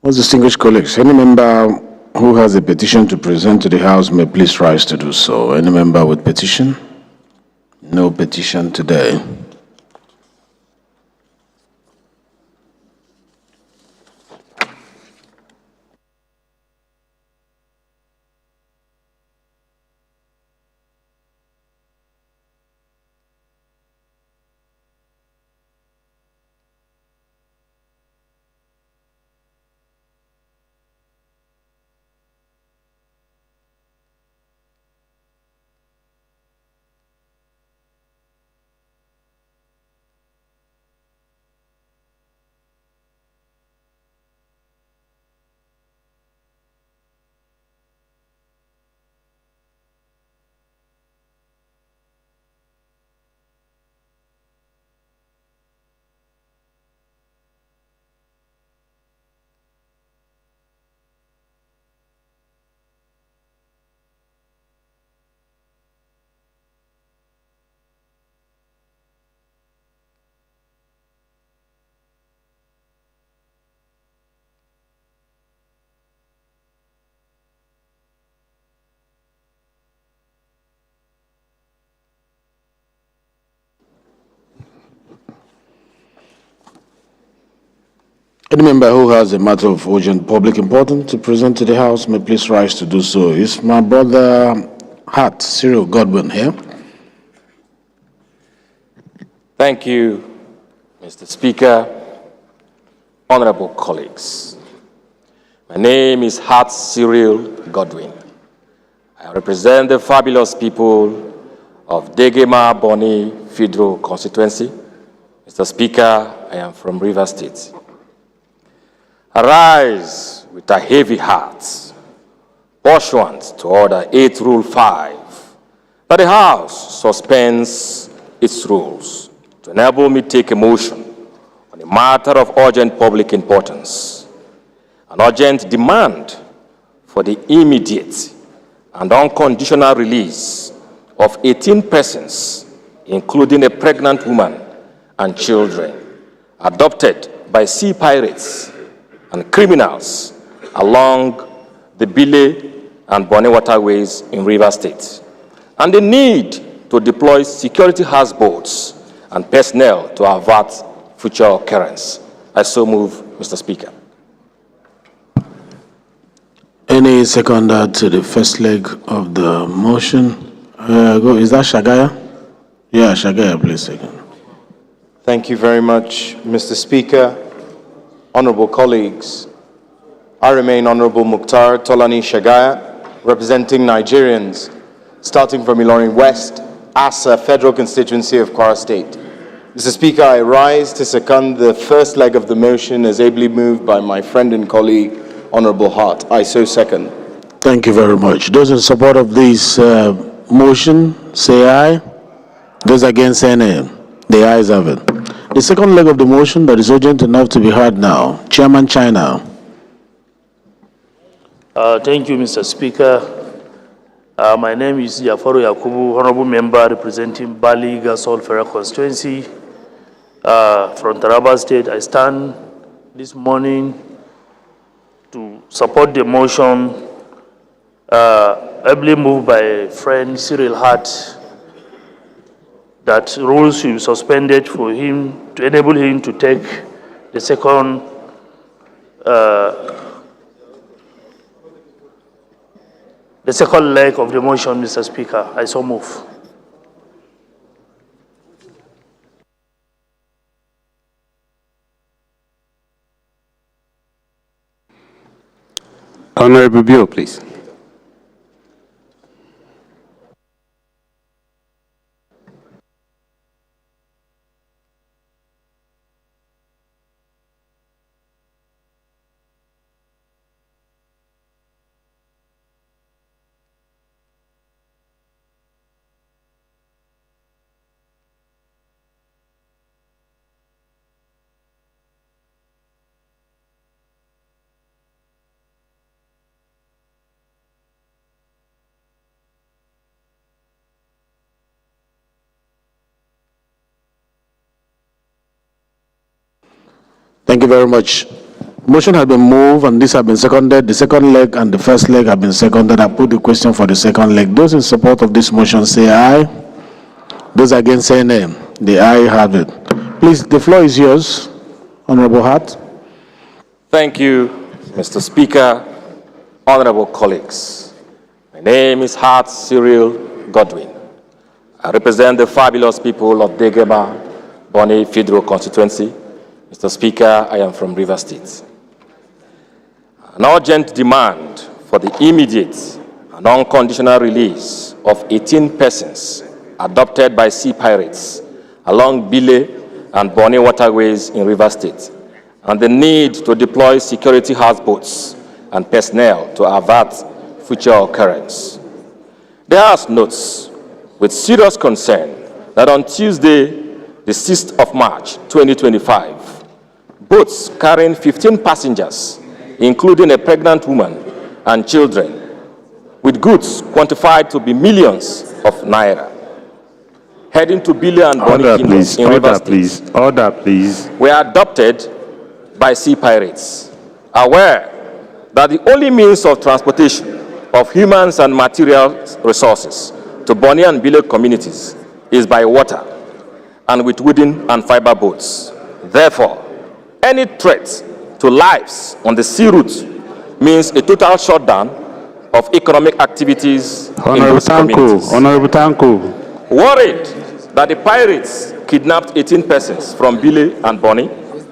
Most distinguished colleagues, any member who has a petition to present to the House may please rise to do so. Any member with petition? No petition today. Any member who has a matter of urgent public importance to present to the House may please rise to do so. Is my brother Hart Cyril Godwin here? Thank you, Mr. Speaker, honorable colleagues. My name is Hart Cyril Godwin. I represent the fabulous people of Degema Boni Federal Constituency. Mr. Speaker, I am from Rivers State. Arise with a heavy heart, pursuant to Order 8 Rule 5, that the House suspends its rules to enable me to take a motion on a matter of urgent public importance, an urgent demand for the immediate and unconditional release of 18 persons, including a pregnant woman and children, adopted by sea pirates and criminals along the Bile and Bonny waterways in Rivers State, and the need to deploy security house boats and personnel to avert future occurrence. I so move, Mr. Speaker. Any seconder to the first leg of the motion? Is that Shagaya? Yeah, Shagaya, please second. Thank you very much, Mr. Speaker. Honorable colleagues, I remain Honorable Mukhtar Tolani Shagaya, representing Nigerians, starting from Ilorin West, Asa Federal Constituency of Kwara State. Mr. Speaker, I rise to second the first leg of the motion as ably moved by my friend and colleague, Honorable Hart. I so second. Thank you very much. Those in support of this motion, say aye. Those against, say nay. The ayes have it. The second leg of the motion that is urgent enough to be heard now. Chairman China. Thank you, Mr. Speaker. My name is Jafaru Yakubu, Honorable Member representing Bali Gasol Federal Constituency from Taraba State. I stand this morning to support the motion ably moved by friend Cyril Hart that rules should be suspended for him to enable him to take the second leg of the motion, Mr. Speaker. I so move. Honorable Bill, please. Thank you very much. Motion has been moved and this has been seconded. The second leg and the first leg have been seconded. I put the question for the second leg. Those in support of this motion say aye. Those against say nay. The aye have it. Please, the floor is yours, Honorable Hart. Thank you, Mr. Speaker, honorable colleagues. My name is Hart Cyril Godwin. I represent the fabulous people of Degema, Bonny Federal Constituency. Mr. Speaker, I am from River State. An urgent demand for the immediate and unconditional release of 18 persons adopted by sea pirates along Bile and Bonny waterways in River State, and the need to deploy security houseboats and personnel to avert future occurrence. The House notes with serious concern that on Tuesday, the 6th of March, 2025, boats carrying 15 passengers, including a pregnant woman and children, with goods quantified to be millions of naira, heading to Bile and Bonny Kingdoms in River State, Order, please. were adopted by sea pirates, aware that the only means of transportation of humans and material resources to Bonny and Bile communities is by water and with wooden and fiber boats. Therefore, any threat to lives on the sea route means a total shutdown of economic activities in those communities. Honorable Tanko. Worried that the pirates kidnapped 18 persons from Bile and Bonny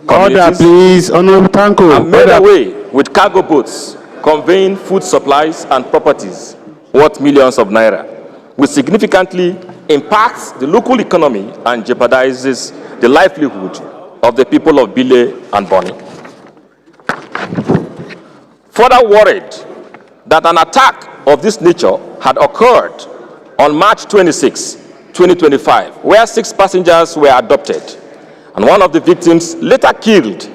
Order, please. Honorable Tanko. and made away with cargo boats conveying food supplies and properties worth millions of naira, which significantly impacts the local economy and jeopardizes the livelihood of the people of Bile and Bonny. Further worried that an attack of this nature had occurred on March 26, 2025, where 6 passengers were adopted, and one of the victims later killed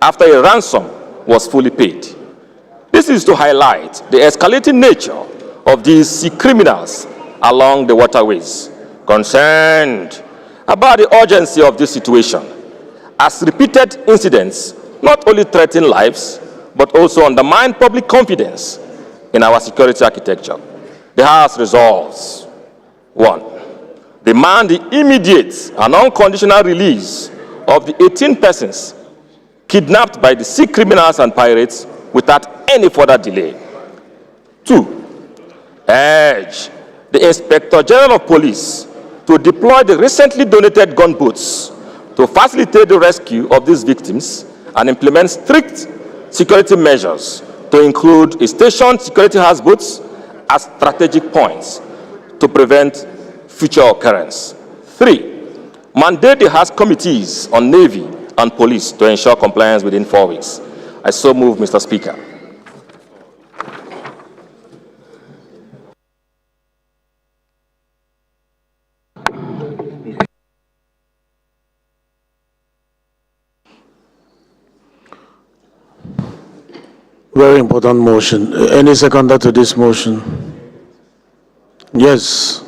after a ransom was fully paid. This is to highlight the escalating nature of these sea criminals along the waterways. Concerned about the urgency of this situation, as repeated incidents not only threaten lives, but also undermine public confidence in our security architecture. The House resolves: 1. Demand the immediate and unconditional release of the 18 persons kidnapped by the sea criminals and pirates without any further delay. 2. Urge the Inspector General of Police to deploy the recently donated gunboats to facilitate the rescue of these victims and implement strict security measures to include stationed security houseboats at strategic points to prevent future occurrence. 3. Mandate the House committees on Navy and Police to ensure compliance within 4 weeks. I so move, Mr. Speaker. Very important motion. Any seconder to this motion? Yes.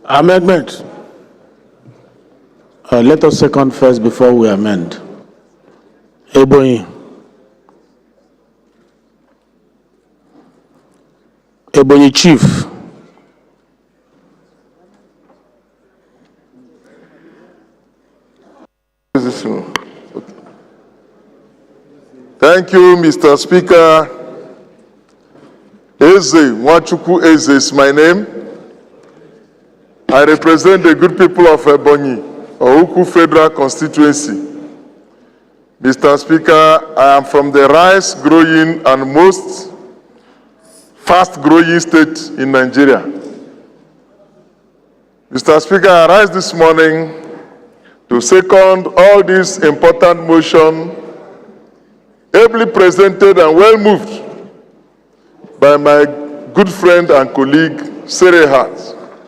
Amendment. Let us second first before we amend. Ebonyi. Ebonyi Chief. Thank you, Mr. Speaker. Eze, Nwachukwu Eze is my name. I represent the good people of Ebonyi, Ohuku Federal Constituency. Mr. Speaker, I am from the rice-growing and most fast-growing state in Nigeria. Mr. Speaker, I rise this morning to second all these important motions ably presented and well moved by my good friend and colleague, Sere Hart.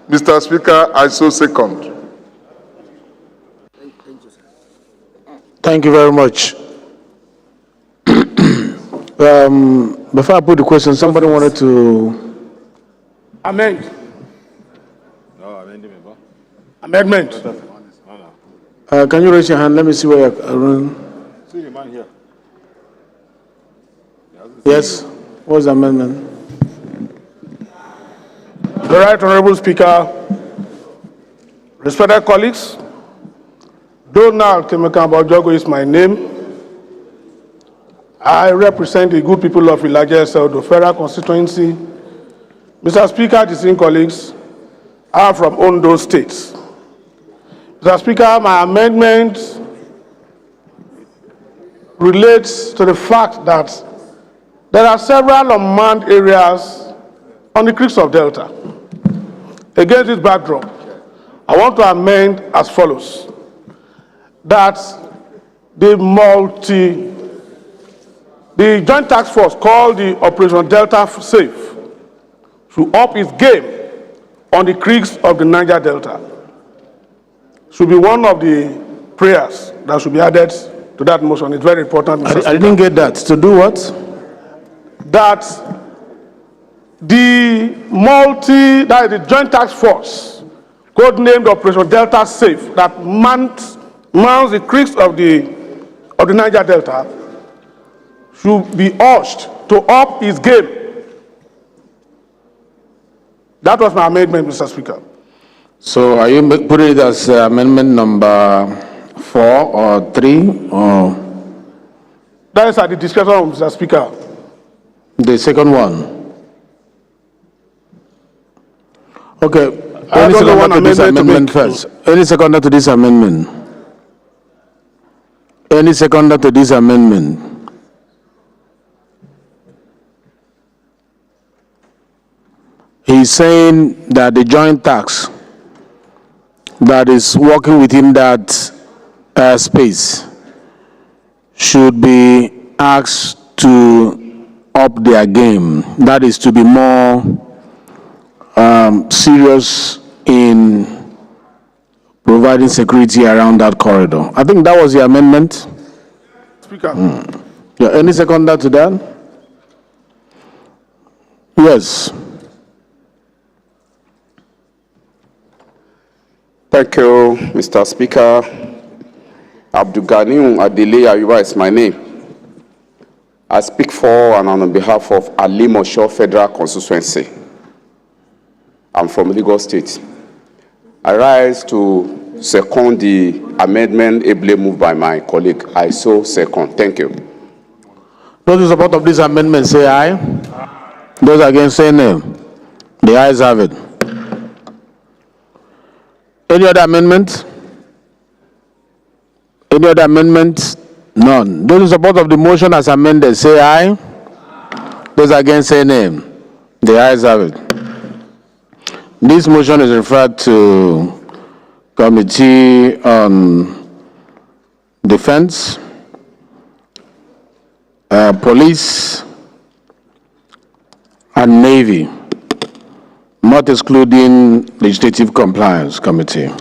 Mr. Speaker, I so second. Thank you very much. Before I put the question, somebody wanted to amend. Amendment. Can you raise your hand? Let me see where you're. See your man here. Yes. What's the amendment? The Right Honorable Speaker, respected colleagues, Donald Kemekambojogo is my name. I represent the good people of Ilaje Federal constituency. Mr. Speaker, distinguished colleagues, I am from Ondo State. Mr. Speaker, my amendment relates to the fact that there are several unmanned areas on the creeks of Delta. Against this backdrop, I want to amend as follows: that the joint task force called the Operation Delta Safe should up its game on the creeks of the Niger Delta. Should be one of the prayers that should be added to that motion. It's very important. I didn't get that. To do what? That the joint task force, codenamed Operation Delta Safe, that mans the creeks of the Niger Delta, should be urged to up its game. That was my amendment, Mr. Speaker. So are you putting it as amendment number 4 or 3 or? That is at the discretion of Mr. Speaker. The second one. Okay. Any seconder to this amendment first? Any seconder to this amendment? Any seconder to this amendment? He's saying that the joint tax that is working within that space should be asked to up their game. That is to be more serious in providing security around that corridor. I think that was the amendment. Speaker. Yeah, any seconder to that? Yes. Thank you, Mr. Speaker. Abdulganiu Adele Ayuba is my name. I speak for and on behalf of Alimosho Federal Constituency. I'm from Lagos State. I rise to second the amendment ably moved by my colleague. I so second. Thank you. Those in support of this amendment say aye. Those against say no. The ayes have it. Any other amendment? Any other amendment? None. Those in support of the motion as amended say aye. Those against say nay. The ayes have it. This motion is referred to Committee on Defense, Police, and Navy, not excluding Legislative Compliance Committee.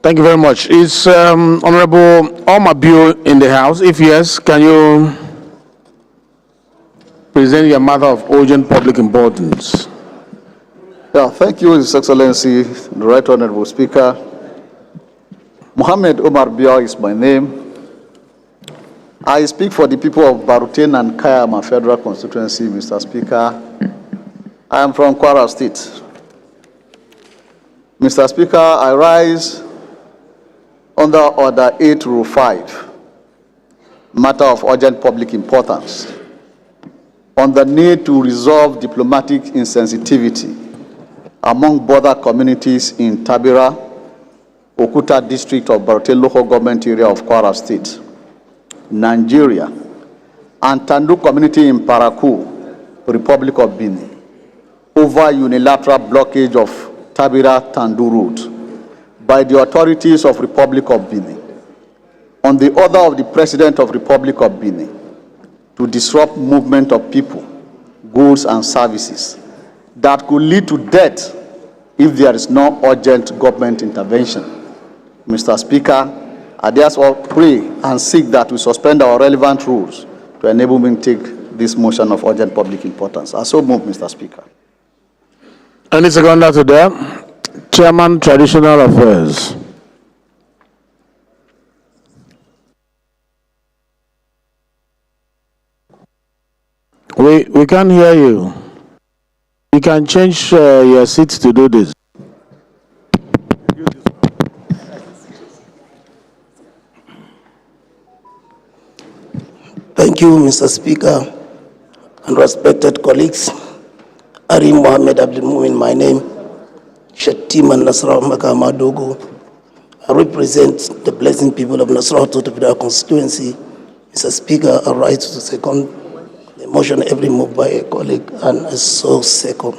Thank you very much. Is Honorable Omabio in the house? If yes, can you present your matter of urgent public importance? Yeah, thank you, His Excellency, the Right Honorable Speaker. Mohammed Omar Biao is my name. I speak for the people of Barutin and Kayama Federal Constituency, Mr. Speaker. I am from Kwara State. Mr. Speaker, I rise under Order 8 Rule 5, matter of urgent public importance, on the need to resolve diplomatic insensitivity among border communities in Tabira, Okuta district of Barutin local government area of Kwara State, Nigeria, and Tandu community in Parakou, Republic of Benin, over unilateral blockage of Tabira-Tandu road by the authorities of Republic of Benin on the order of the President of Republic of Benin to disrupt movement of people, goods and services that could lead to death if there is no urgent government intervention. Mr. Speaker, I therefore pray and seek that we suspend our relevant rules to enable me to take this motion of urgent public importance. I so move, Mr. Speaker. Any seconder to that? Chairman, Traditional Affairs. We can't hear you. You can change your seat to do this. Thank you, Mr. Speaker and respected colleagues. Ari Mohammed Abdulmumin, my name. Shatiman Nasrallah Makamadogo. I represent the blessing people of Nasrallah Totopida constituency. Mr. Speaker, I rise to second the motion every moved by a colleague, and I so second.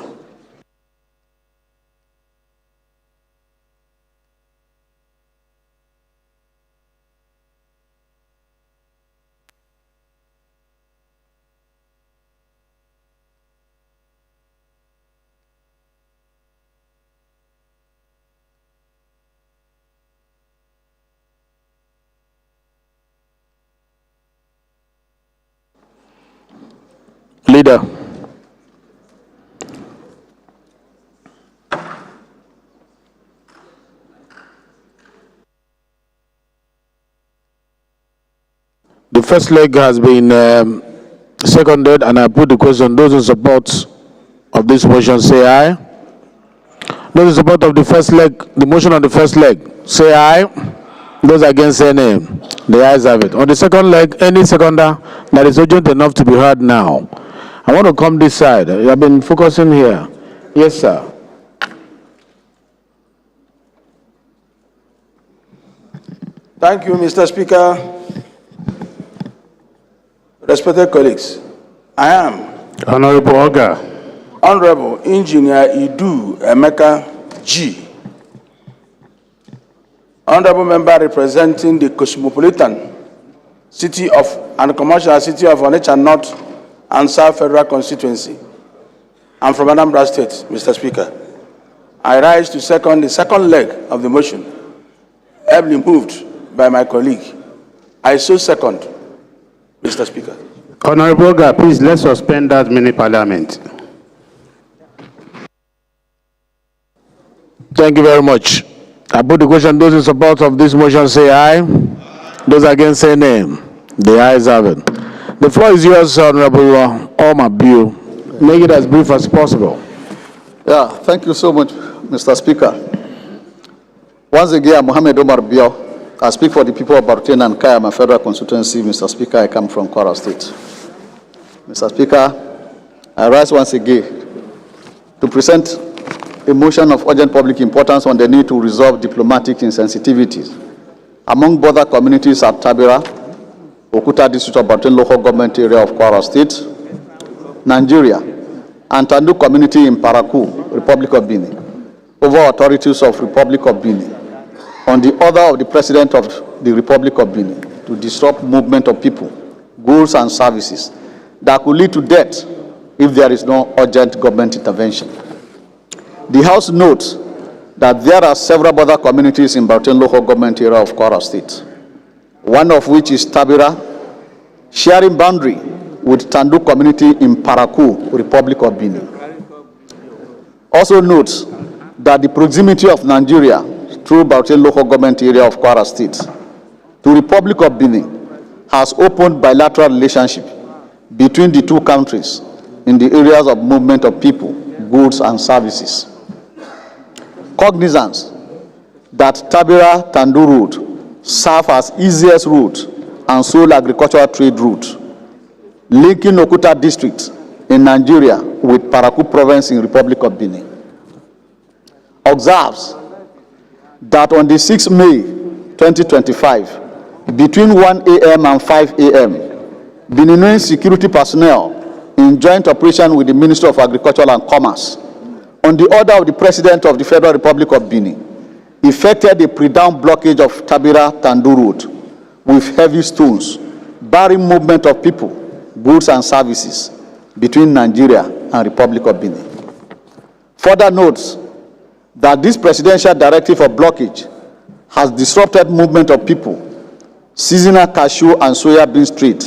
Leader. The first leg has been seconded, and I put the question. Those in support of this motion say aye. Those in support of the first leg, the motion on the first leg, say aye. Those against say nay. The ayes have it. On the second leg, any seconder that is urgent enough to be heard now. I want to come this side. You have been focusing here. Yes, sir. Thank you, Mr. Speaker. Respected colleagues, I am Honorable Oga. Honorable Engineer Idu Emeka G. Honorable member representing the cosmopolitan city of and commercial city of Onitsha North and South Federal Constituency. I'm from Anambra State, Mr. Speaker. I rise to second the second leg of the motion, ably moved by my colleague. I so second, Mr. Speaker. Honorable Oga, please let's suspend that mini parliament. Thank you very much. I put the question. Those in support of this motion say aye. Those against say nay. The ayes have it. The floor is yours, Honorable Omar Biu. Make it as brief as possible. Yeah, thank you so much, Mr. Speaker. Once again, Mohammed Omar Biu. I speak for the people of Baruten and Kayama Federal Constituency. Mr. Speaker, I come from Kwara State. Mr. Speaker, I rise once again to present a motion of urgent public importance on the need to resolve diplomatic insensitivities among border communities at Tabira, Okuta District of Baruten Local Government Area of Kwara State, Nigeria, and Tandu community in Parakou, Republic of Benin, over authorities of Republic of Benin, on the order of the President of the Republic of Benin to disrupt movement of people, goods and services that could lead to death if there is no urgent government intervention. The House notes that there are several border communities in Baruten Local Government Area of Kwara State, one of which is Tabira, sharing boundary with Tandu community in Parakou, Republic of Benin. Also notes that the proximity of Nigeria through Baruten Local Government Area of Kwara State to Republic of Benin has opened bilateral relationship between the two countries in the areas of movement of people, goods and services. Cognizance that Tabira-Tandu route serve as easiest route and sole agricultural trade route, linking Okuta district in Nigeria with Parakou province in Republic of Benin. Observes that on the 6th May 2025, between 1 a.m. and 5 a.m., Benin security personnel in joint operation with the Ministry of Agriculture and Commerce, on the order of the President of the Federal Republic of Benin, effected a pre-dawn blockage of Tabira-Tandu Road with heavy stones, barring movement of people, goods and services between Nigeria and Republic of Benin. Further notes that this presidential directive of blockage has disrupted movement of people, seasonal cashew and soya bean trade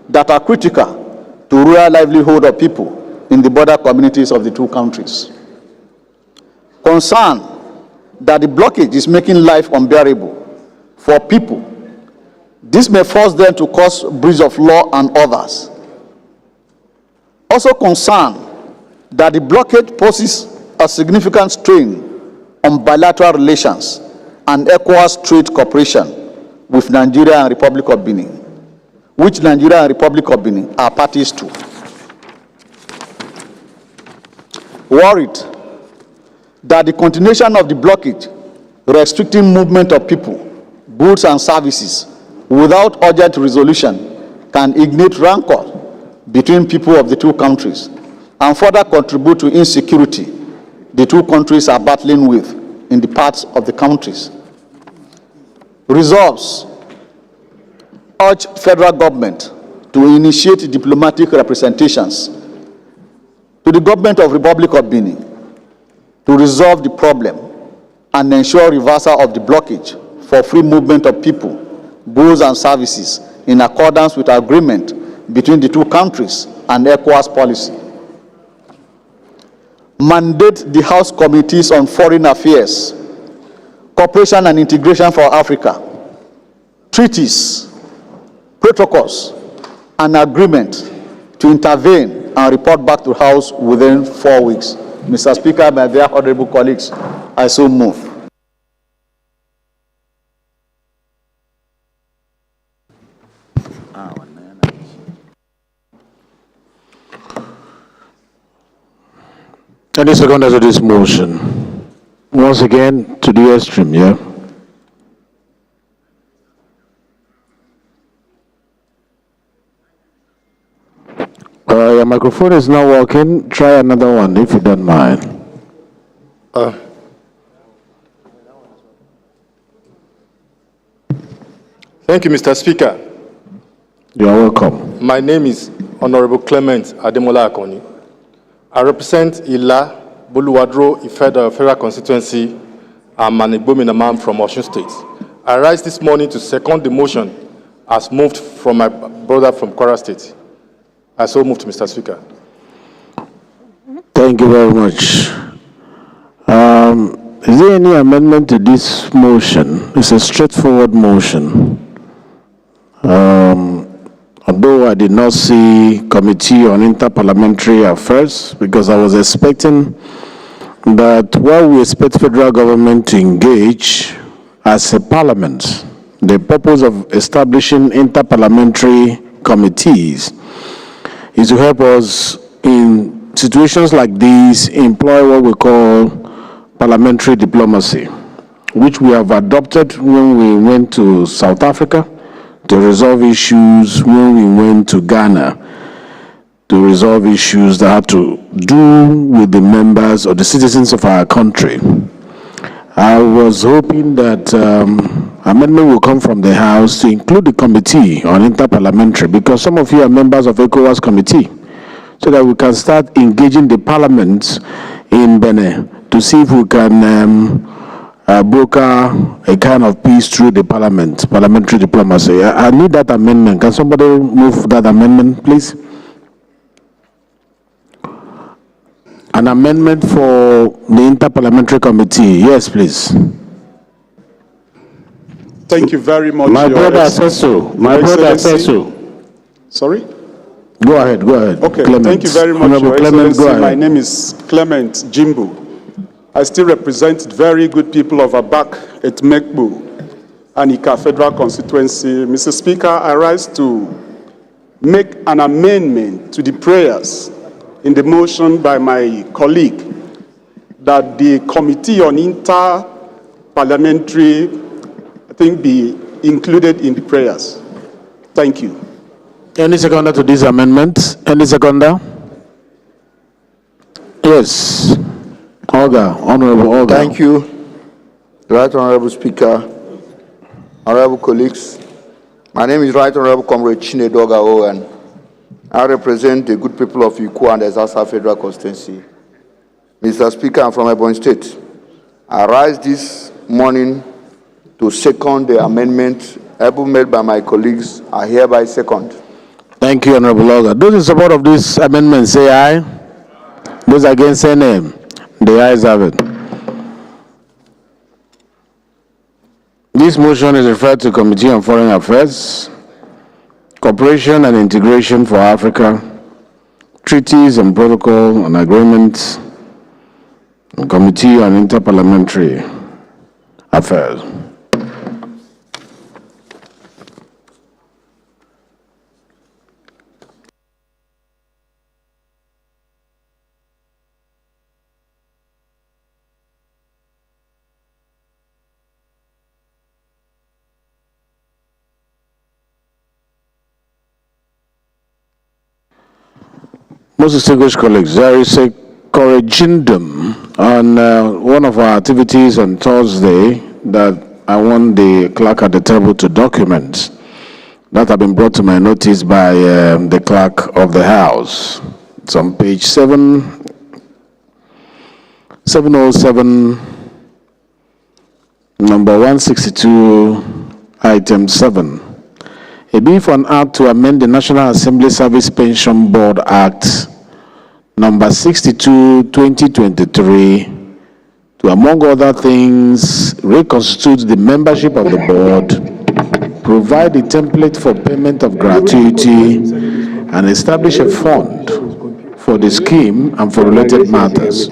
that are critical to rural livelihood of people in the border communities of the two countries. Concern that the blockage is making life unbearable for people. This may force them to cause breach of law and others. Also concerned that the blockade poses a significant strain on bilateral relations and ECOWAS trade cooperation with Nigeria and Republic of Benin, which Nigeria and Republic of Benin are parties to. Worried that the continuation of the blockage restricting movement of people, goods and services without urgent resolution can ignite rancor between people of the two countries and further contribute to insecurity the two countries are battling with in the parts of the countries. Resolves urge federal government to initiate diplomatic representations to the government of Republic of Benin to resolve the problem and ensure reversal of the blockage for free movement of people, goods and services in accordance with agreement between the two countries and ECOWAS policy. Mandate the House Committees on Foreign Affairs, Cooperation and Integration for Africa, treaties, protocols, and agreement to intervene and report back to the House within 4 weeks. Mr. Speaker, my dear honorable colleagues, I so move. Any seconders to this motion? Once again, to the airstream, yeah? Your microphone is not working. Try another one if you don't mind. Thank you, Mr. Speaker. You are welcome. My name is Honorable Clement Ademola Akoni. I represent Ila Buluwadro Ifeda Federal Constituency and Manigbominamam from Osun State. I rise this morning to second the motion as moved from my brother from Kwara State. I so moved, Mr. Speaker. Thank you very much. Is there any amendment to this motion? It's a straightforward motion. Although I did not see Committee on Interparliamentary Affairs, because I was expecting that while we expect federal government to engage as a parliament, the purpose of establishing interparliamentary committees is to help us in situations like these employ what we call parliamentary diplomacy, which we have adopted when we went to South Africa to resolve issues, when we went to Ghana to resolve issues that had to do with the members or the citizens of our country. I was hoping that amendment will come from the House to include the Committee on Interparliamentary, because some of you are members of ECOWAS Committee, so that we can start engaging the Parliament in Benin to see if we can broker a kind of peace through the Parliament, parliamentary diplomacy. I need that amendment. Can somebody move that amendment, please? An amendment for the Interparliamentary Committee. Yes, please. Thank you very much. My brother says so. My brother says so. Sorry? Go ahead, go ahead. Okay, Clement. thank you very much, Honorable Your Clement, Excellency. go ahead. My name is Clement Jimbo. I still represent very good people of Abak, Etmekbu, and Ika Federal Constituency. Mr. Speaker, I rise to make an amendment to the prayers in the motion by my colleague that the Committee on Inter-Parliamentary, I think, be included in the prayers. Thank you. Any seconder to this amendment? Any seconder? Yes. Olga, Honorable Olga. Thank you, Right Honorable Speaker, honorable colleagues. My name is Right Honorable Comrade Chinedoga Owen. I represent the good people of Ikwu and Ezasa Federal Constituency. Mr. Speaker, I'm from Ebonyi State. I rise this morning to second the amendment made by my colleagues. I hereby second. Thank you, Honorable Olga. Those in support of this amendment say aye. Those against say nay. The ayes have it. This motion is referred to Committee on Foreign Affairs, Cooperation and Integration for Africa, Treaties and Protocol and Agreements, and Committee on Interparliamentary Affairs. Most distinguished colleagues, there is a corrigendum on one of our activities on Thursday that I want the clerk at the table to document that have been brought to my notice by the clerk of the House. It's on page 707, number 162, item 7. A bill for an act to amend the National Assembly Service Pension Board Act number 62, 2023 to, among other things, reconstitute the membership of the board, provide a template for payment of gratuity, and establish a fund for the scheme and for related matters.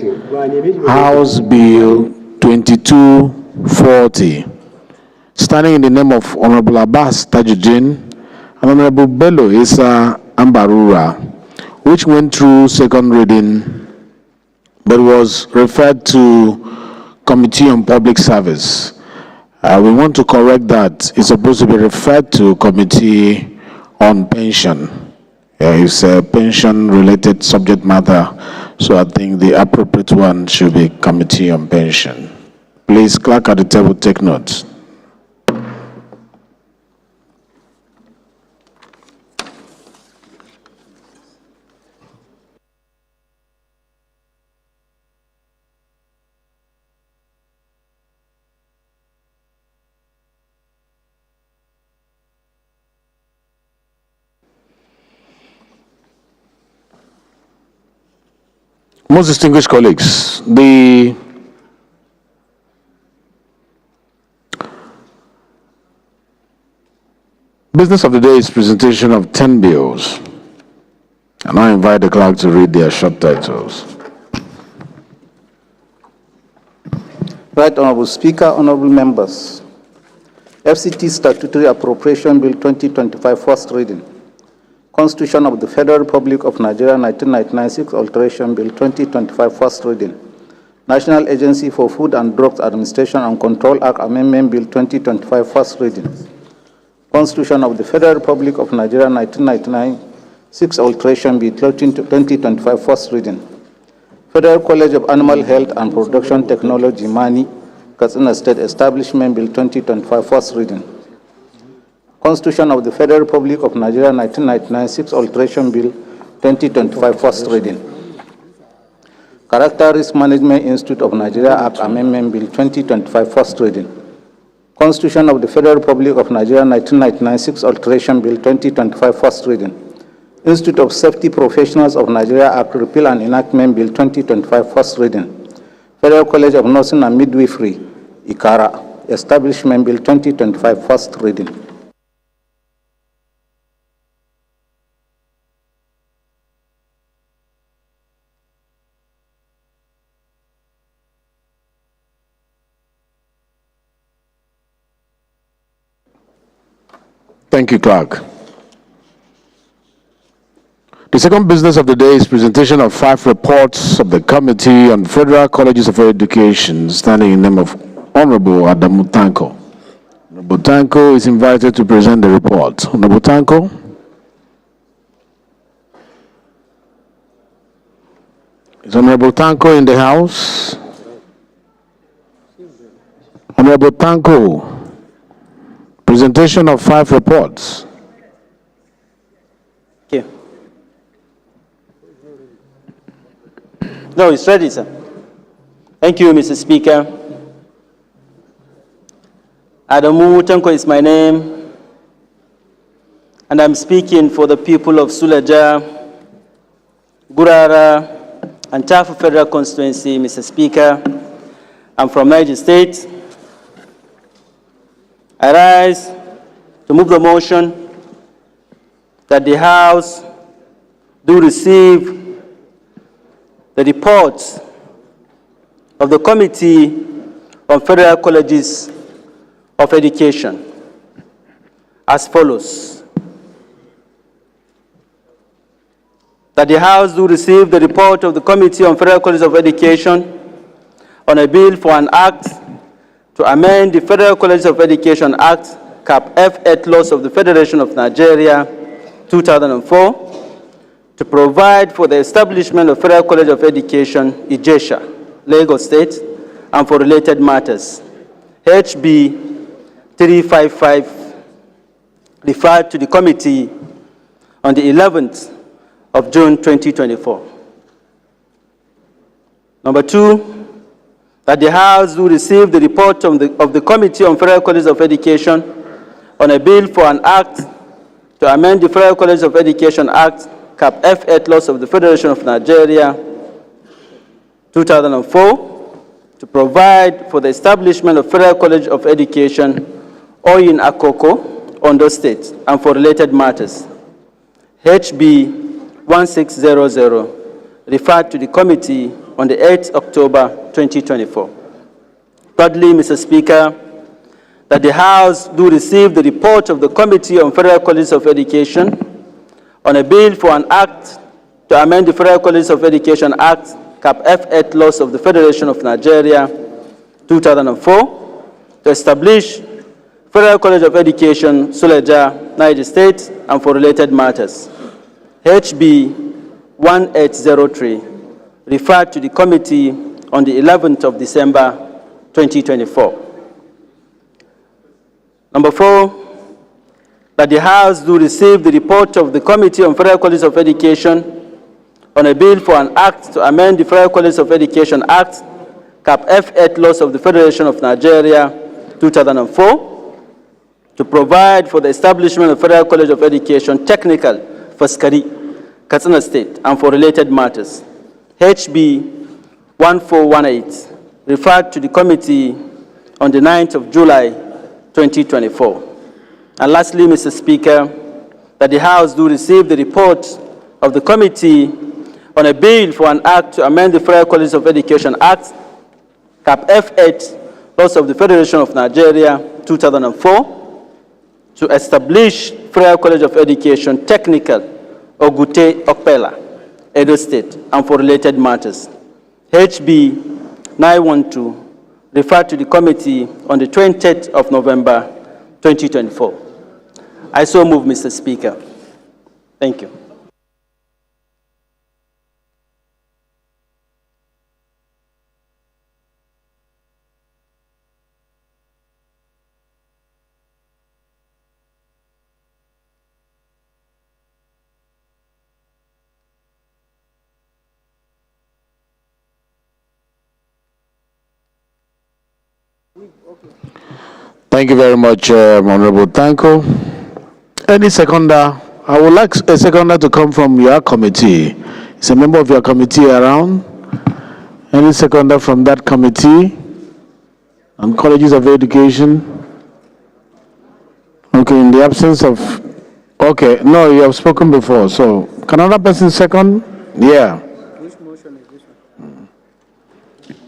House Bill 2240. Standing in the name of Honorable Abbas Tajuddin and Honorable Bello Issa Ambarura, which went through second reading but was referred to Committee on Public Service. We want to correct that. It's supposed to be referred to Committee on Pension. It's a pension-related subject matter, so I think the appropriate one should be Committee on Pension. Please, clerk at the table, take notes. Most distinguished colleagues, the business of the day is presentation of 10 bills. And I invite the clerk to read their short titles. Right Honorable Speaker, honorable members. FCT Statutory Appropriation Bill 2025, first reading. Constitution of the Federal Republic of Nigeria 1999-6 Alteration Bill 2025, first reading. National Agency for Food and Drugs Administration and Control Act Amendment Bill 2025, first reading. Constitution of the Federal Republic of Nigeria 1999-6 Alteration Bill 2025, first reading. Federal College of Animal Health and Production Technology, Mani, Katsina State Establishment Bill 2025, first reading. Constitution of the Federal Republic of Nigeria 1999-6 Alteration Bill 2025, first reading. Character Risk Management Institute of Nigeria Act Amendment Bill 2025, first reading. Constitution of the Federal Republic of Nigeria 1999-6 Alteration Bill 2025, first reading. Institute of Safety Professionals of Nigeria Act Repeal and Enactment Bill 2025, first reading. Federal College of Nursing and Midwifery, IKARA, Establishment Bill 2025, first reading. Thank you, clerk. The second business of the day is presentation of 5 reports of the Committee on Federal Colleges of Education, standing in the name of Honorable Adamu Tanko. Honorable Tanko is invited to present the report. Honorable Tanko. Is Honorable Tanko in the house? Honorable Tanko, presentation of 5 reports. Okay. No, it's ready, sir. Thank you, Mr. Speaker. Adamu Tanko is my name, and I'm speaking for the people of Suleja, Gurara, and Tafu Federal Constituency, Mr. Speaker. I'm from Niger State. I rise to move the motion that the House do receive the reports of the Committee on Federal Colleges of Education as follows. That the House do receive the report of the Committee on Federal Colleges of Education on a bill for an act to amend the Federal Colleges of Education Act, Cap F8 laws of the Federation of Nigeria, 2004, to provide for the establishment of Federal College of Education, Ijesha, Lagos State, and for related matters. HB 355, referred to the committee on the 11th of June 2024. Number 2, that the House do receive the report of the Committee on Federal Colleges of Education on a bill for an act to amend the Federal Colleges of Education Act, Cap F8 laws of the Federation of Nigeria, 2004, to provide for the establishment of Federal College of Education, Oyin Akoko, Ondo State, and for related matters. HB 1600, referred to the committee on the 8th October 2024. Thirdly, Mr. Speaker, that the House do receive the report of the Committee on Federal Colleges of Education on a bill for an act to amend the Federal Colleges of Education Act, Cap F8 laws of the Federation of Nigeria, 2004, to establish Federal College of Education, Suleja, Niger State, and for related matters. HB 1803, referred to the committee on the 11th of December, 2024. Number 4, that the House do receive the report of the Committee on Federal Colleges of Education on a bill for an act to amend the Federal Colleges of Education Act, Cap F8 laws of the Federation of Nigeria, 2004, to provide for the establishment of Federal College of Education, Technical, Faskari, Katsina State, and for related matters. HB 1418, referred to the committee on the 9th of July, 2024. And lastly, Mr. Speaker, that the House do receive the report of the committee on a bill for an act to amend the Federal Colleges of Education Act, Cap F8, laws of the Federation of Nigeria, 2004, to establish Federal College of Education, Technical, Ogute Okpela, Edo State, and for related matters. HB 912, referred to the committee on the 20th of November, 2024. I so move, Mr. Speaker. Thank you. Thank you very much, Honorable Tanko. Any seconder? I would like a seconder to come from your committee. Is a member of your committee around? Any seconder from that committee on colleges of education? Okay, in the absence of... Okay, no, you have spoken before, so can another person second? Yeah. Which motion is this one?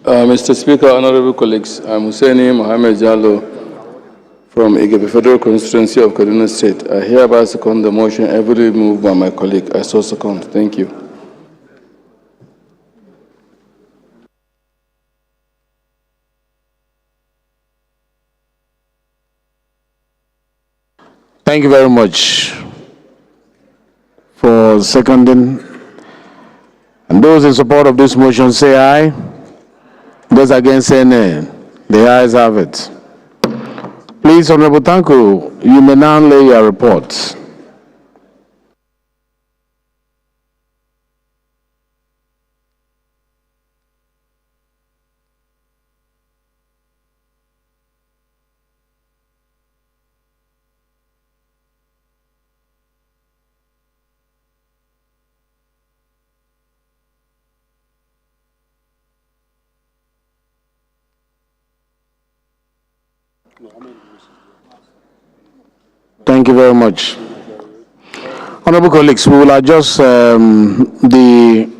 Mr. Speaker, honorable colleagues, I'm Husseini Mohammed Jallo from Igebe Federal Constituency of Kaduna State. I hereby second the motion everly moved by my colleague. I so second. Thank you. Thank you very much for seconding. And those in support of this motion say aye. Those against say nay. The ayes have it. Please, Honorable Tanko, you may now lay your report. Thank you very much. Honorable colleagues, we will adjust the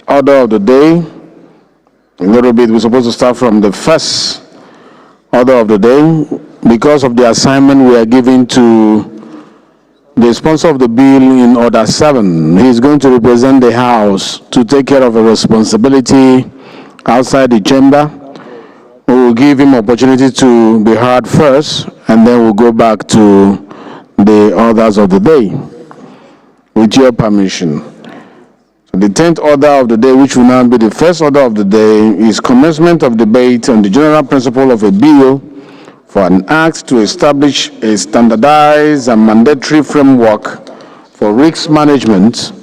order of the day a little bit. We're supposed to start from the first order of the day because of the assignment we are giving to the sponsor of the bill in order 7. He is going to represent the House to take care of a responsibility outside the chamber. We will give him opportunity to be heard first, and then we'll go back to the orders of the day, with your permission. The 10th order of the day, which will now be the first order of the day, is commencement of debate on the general principle of a bill for an act to establish a standardized and mandatory framework for risk management,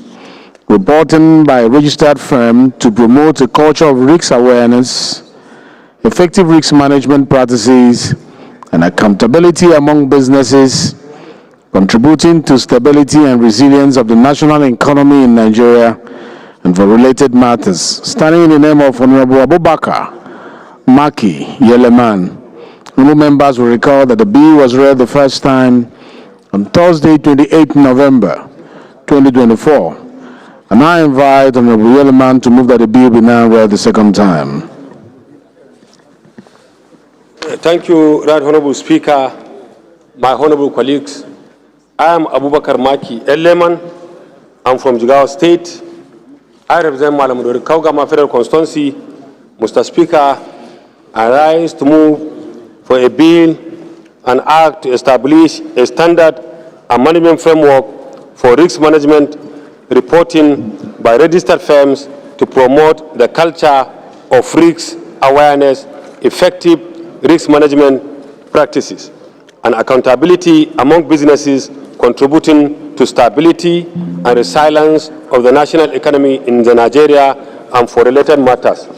reporting by a registered firm to promote a culture of risk awareness, effective risk management practices, and accountability among businesses, contributing to stability and resilience of the national economy in Nigeria, and for related matters. Standing in the name of Honorable Abubakar Maki Yeleman, Honorable members will recall that the bill was read the first time on Thursday, 28 November 2024. And I invite Honorable Yeleman to move that the bill be now read the second time. Thank you, Right Honorable Speaker, my honorable colleagues. I am Abubakar Maki Yeleman. I'm from Jigawa State. I represent Malamudori Kaugama Federal Constituency. Mr. Speaker, I rise to move for a bill, an act to establish a standard and management framework for risk management reporting by registered firms to promote the culture of risk awareness, effective risk management practices, and accountability among businesses, contributing to stability and resilience of the national economy in Nigeria and for related matters.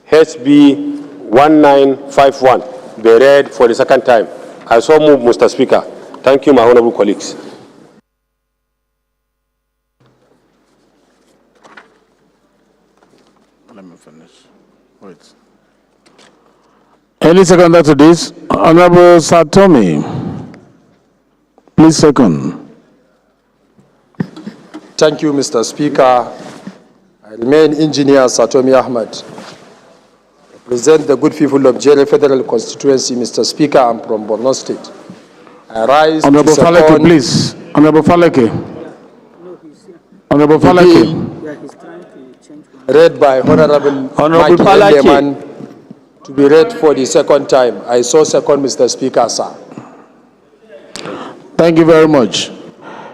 HB 1951 be read for the second time. I so move, Mr. Speaker. Thank you, my honorable colleagues. Let me finish. Wait. Any seconder to this? Honorable Satomi, please second. Thank you, Mr. Speaker. I remain Engineer Satomi Ahmed. Represent the good people of Jere Federal Constituency, Mr. Speaker. I'm from Borno State. I rise Honorable to Faleke, please. Honorable Faleke. Honorable Faleke. Read by Honorable Mike Leman to be read for the second time. I so second, Mr. Speaker, sir. Thank you very much.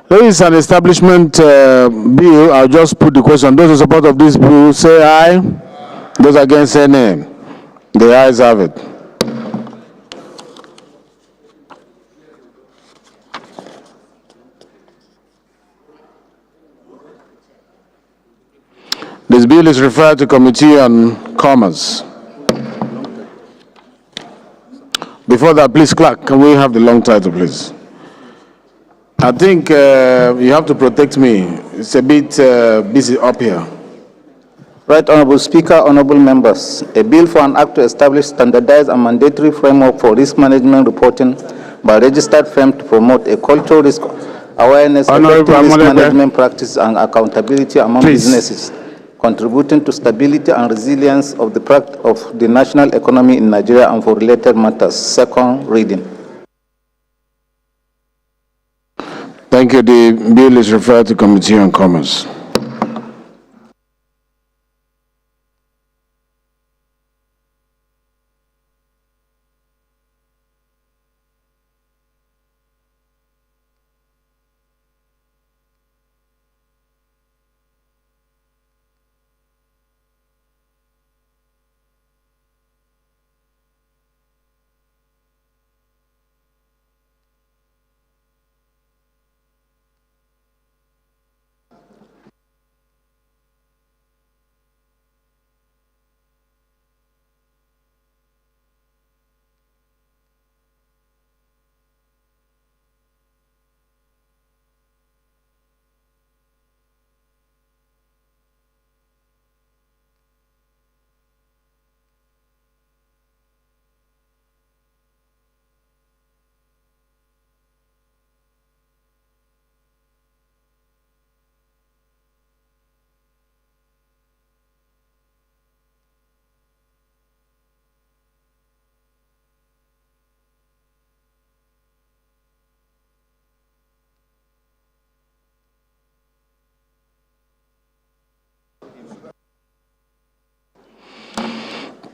There is an establishment bill. I'll just put the question. Those in support of this bill say aye. Those against say nay. The ayes have it. This bill is referred to Committee on Commerce. Before that, please, clerk, can we have the long title, please? I think you have to protect me. It's a bit busy up here. Right Honorable Speaker, honorable members, a bill for an act to establish standardized and mandatory framework for risk management reporting by registered firm to promote a cultural risk awareness, effective risk management practice and accountability among businesses, contributing to stability and resilience of the national economy in Nigeria and for related matters. Second reading. Thank you. The bill is referred to Committee on Commerce.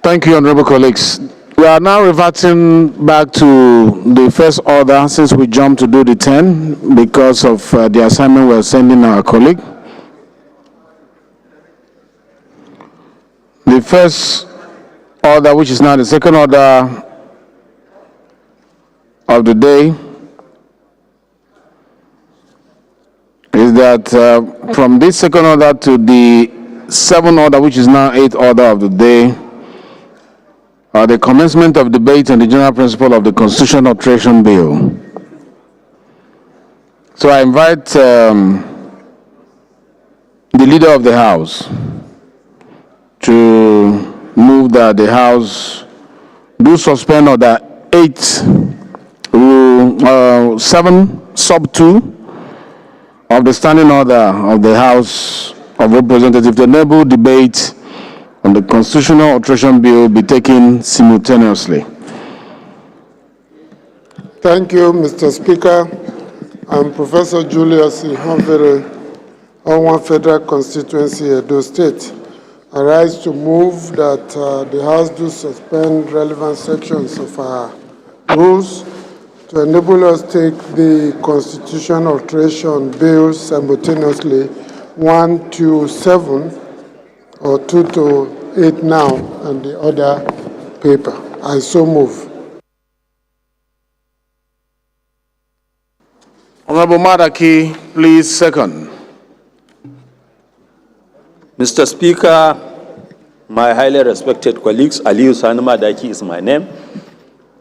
Thank you, honorable colleagues. We are now reverting back to the first order since we jumped to do the 10 because of the assignment we're sending our colleague. The first order, which is now the second order of the day, is that from this second order to the seventh order, which is now eighth order of the day, the commencement of debate on the general principle of the Constitution Alteration Bill. So I invite the Leader of the House to move that the House do suspend Order 8, Rule 7, Sub 2 of the Standing Order of the House of Representatives to enable debate on the Constitutional Alteration Bill be taken simultaneously. Thank you, Mr. Speaker. I'm Professor Julius Ihanvere, Owan Federal Constituency, Edo State. I rise to move that the House do suspend relevant sections of our rules to enable us take the Constitutional Alteration Bill simultaneously, 1 to 7, or 2 to 8 now, and the other paper. I so move. Honorable Madaki, please second. Mr. Speaker, my highly respected colleagues, Aliyu Sani Madaki is my name.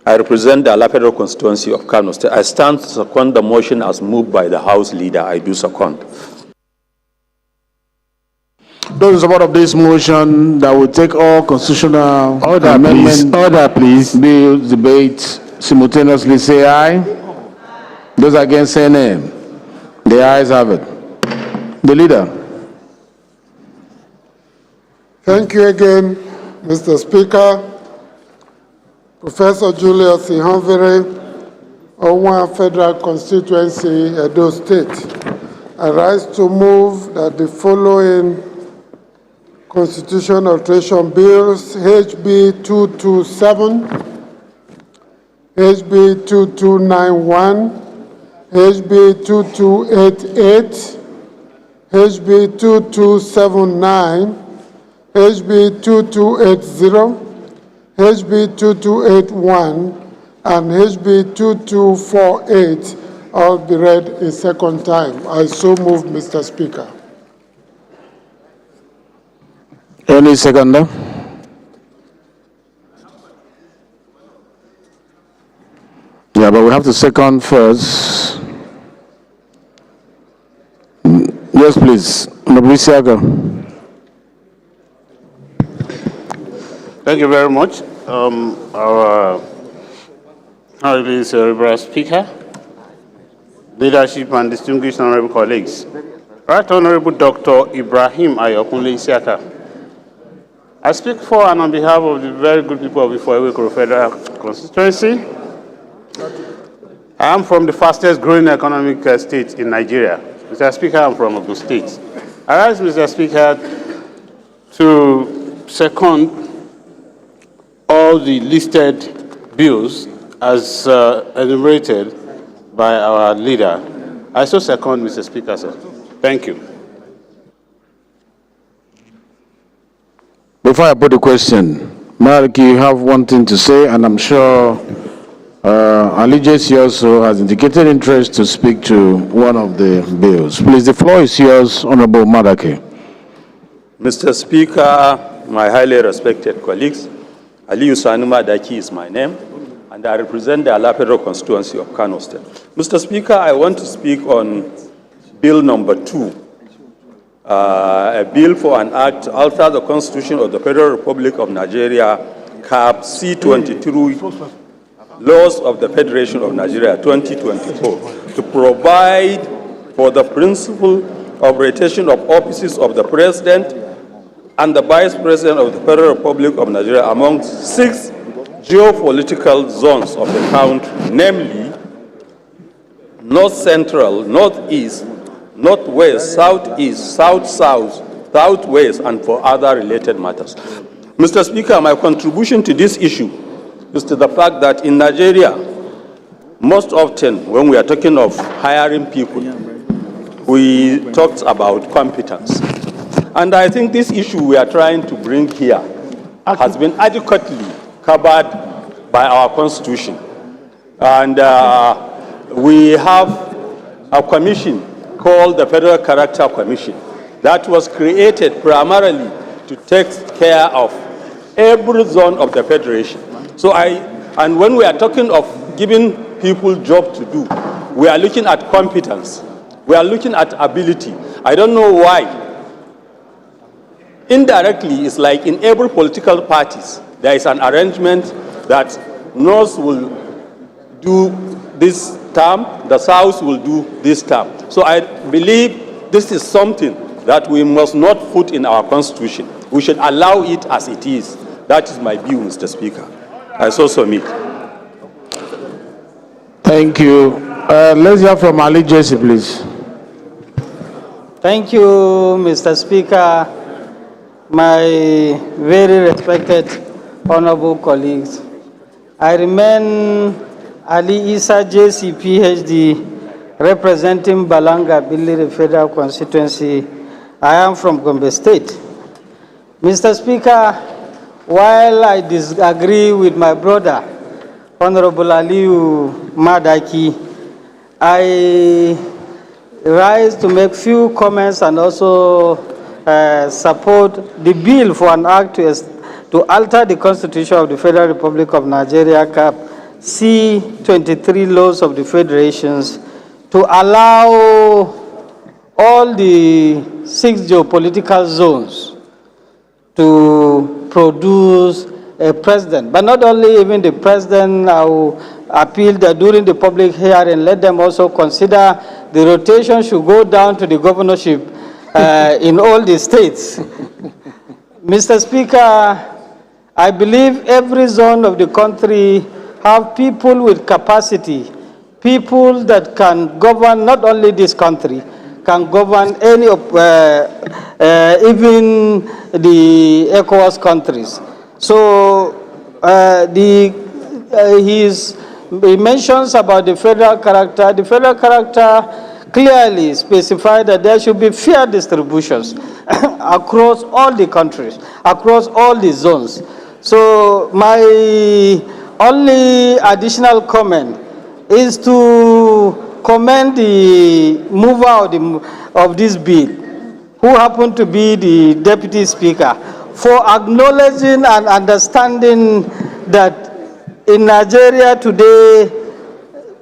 I represent the Electoral constituency of Kano State. I stand to second the motion as moved by the House Leader. I do second. Those in support of this motion that will take all constitutional amendment bills debate simultaneously say aye. Those against say nay. The ayes have it. The Leader. Thank you again, Mr. Speaker. Professor Julius Ihanvere, Owan Federal Constituency, Edo State. I rise to move that the following Constitution Alteration Bills, HB 227, HB 2291, HB 2288, HB 2279, HB 2280, HB 2281, and HB 2248 all be read a second time. I so move, Mr. Speaker. Any seconder? Yeah, but we have to second first. Yes, please. Honorable Isiaka. Thank you very much. Our highly cerebral speaker, leadership and distinguished honorable colleagues. Right Honorable Dr. Ibrahim Ayokunle Isiaka. I speak for and on behalf of the very good people of the Ifoewekoro Federal Constituency. I am from the fastest growing economic state in Nigeria. Mr. Speaker, I am from Ogun State. I rise, Mr. Speaker, to second all the listed bills as enumerated by our leader. I so second, Mr. Speaker, sir. Thank you. Before I put the question, Mark, you have one thing to say, and I'm sure Alijesi also has indicated interest to speak to one of the bills. Please, the floor is yours, Honorable Madaki. Mr. Speaker, my highly respected colleagues, Aliyu Sani Madaki is my name, and I represent the Alapero constituency of Kano State. Mr. Speaker, I want to speak on Bill number 2, a bill for an act to alter the Constitution of the Federal Republic of Nigeria, CAP C-23, Laws of the Federation of Nigeria 2024, to provide for the principle of rotation of offices of the President and the Vice President of the Federal Republic of Nigeria among 6 geopolitical zones of the country, namely North Central, Northeast, Northwest, Southeast, South-South, Southwest, and for other related matters. Mr. Speaker, my contribution to this issue is to the fact that in Nigeria, most often when we are talking of hiring people, we talked about competence. And I think this issue we are trying to bring here has been adequately covered by our Constitution. And we have a commission called the Federal Character Commission that was created primarily to take care of every zone of the Federation. And when we are talking of giving people job to do, we are looking at competence. We are looking at ability. I don't know why. Indirectly, it's like in every political parties, there is an arrangement that North will do this term, the South will do this term. So I believe this is something that we must not put in our Constitution. We should allow it as it is. That is my view, Mr. Speaker. I so submit. Thank you. Let's hear from Ali Jesse, please. Thank you, Mr. Speaker. My very respected honorable colleagues. I remain Ali Isa JC PhD, representing Balanga Biliri Federal Constituency. I am from Gombe State. Mr. Speaker, while I disagree with my brother, Honorable Aliu Madaki, I rise to make few comments and also support the bill for an act to alter the Constitution of the Federal Republic of Nigeria, Cap C-23 laws of the federations, to allow all the 6 geopolitical zones to produce a president. But not only even the president, I will appeal that during the public hearing, let them also consider the rotation should go down to the governorship in all the states. Mr. Speaker, I believe every zone of the country have people with capacity, people that can govern not only this country, can govern any of, even the ECOWAS countries. So he mentions about the federal character. The federal character clearly specified that there should be fair distributions across all the countries, across all the zones. So my only additional comment is to commend the mover of this bill, who happened to be the Deputy Speaker, for acknowledging and understanding that in Nigeria today,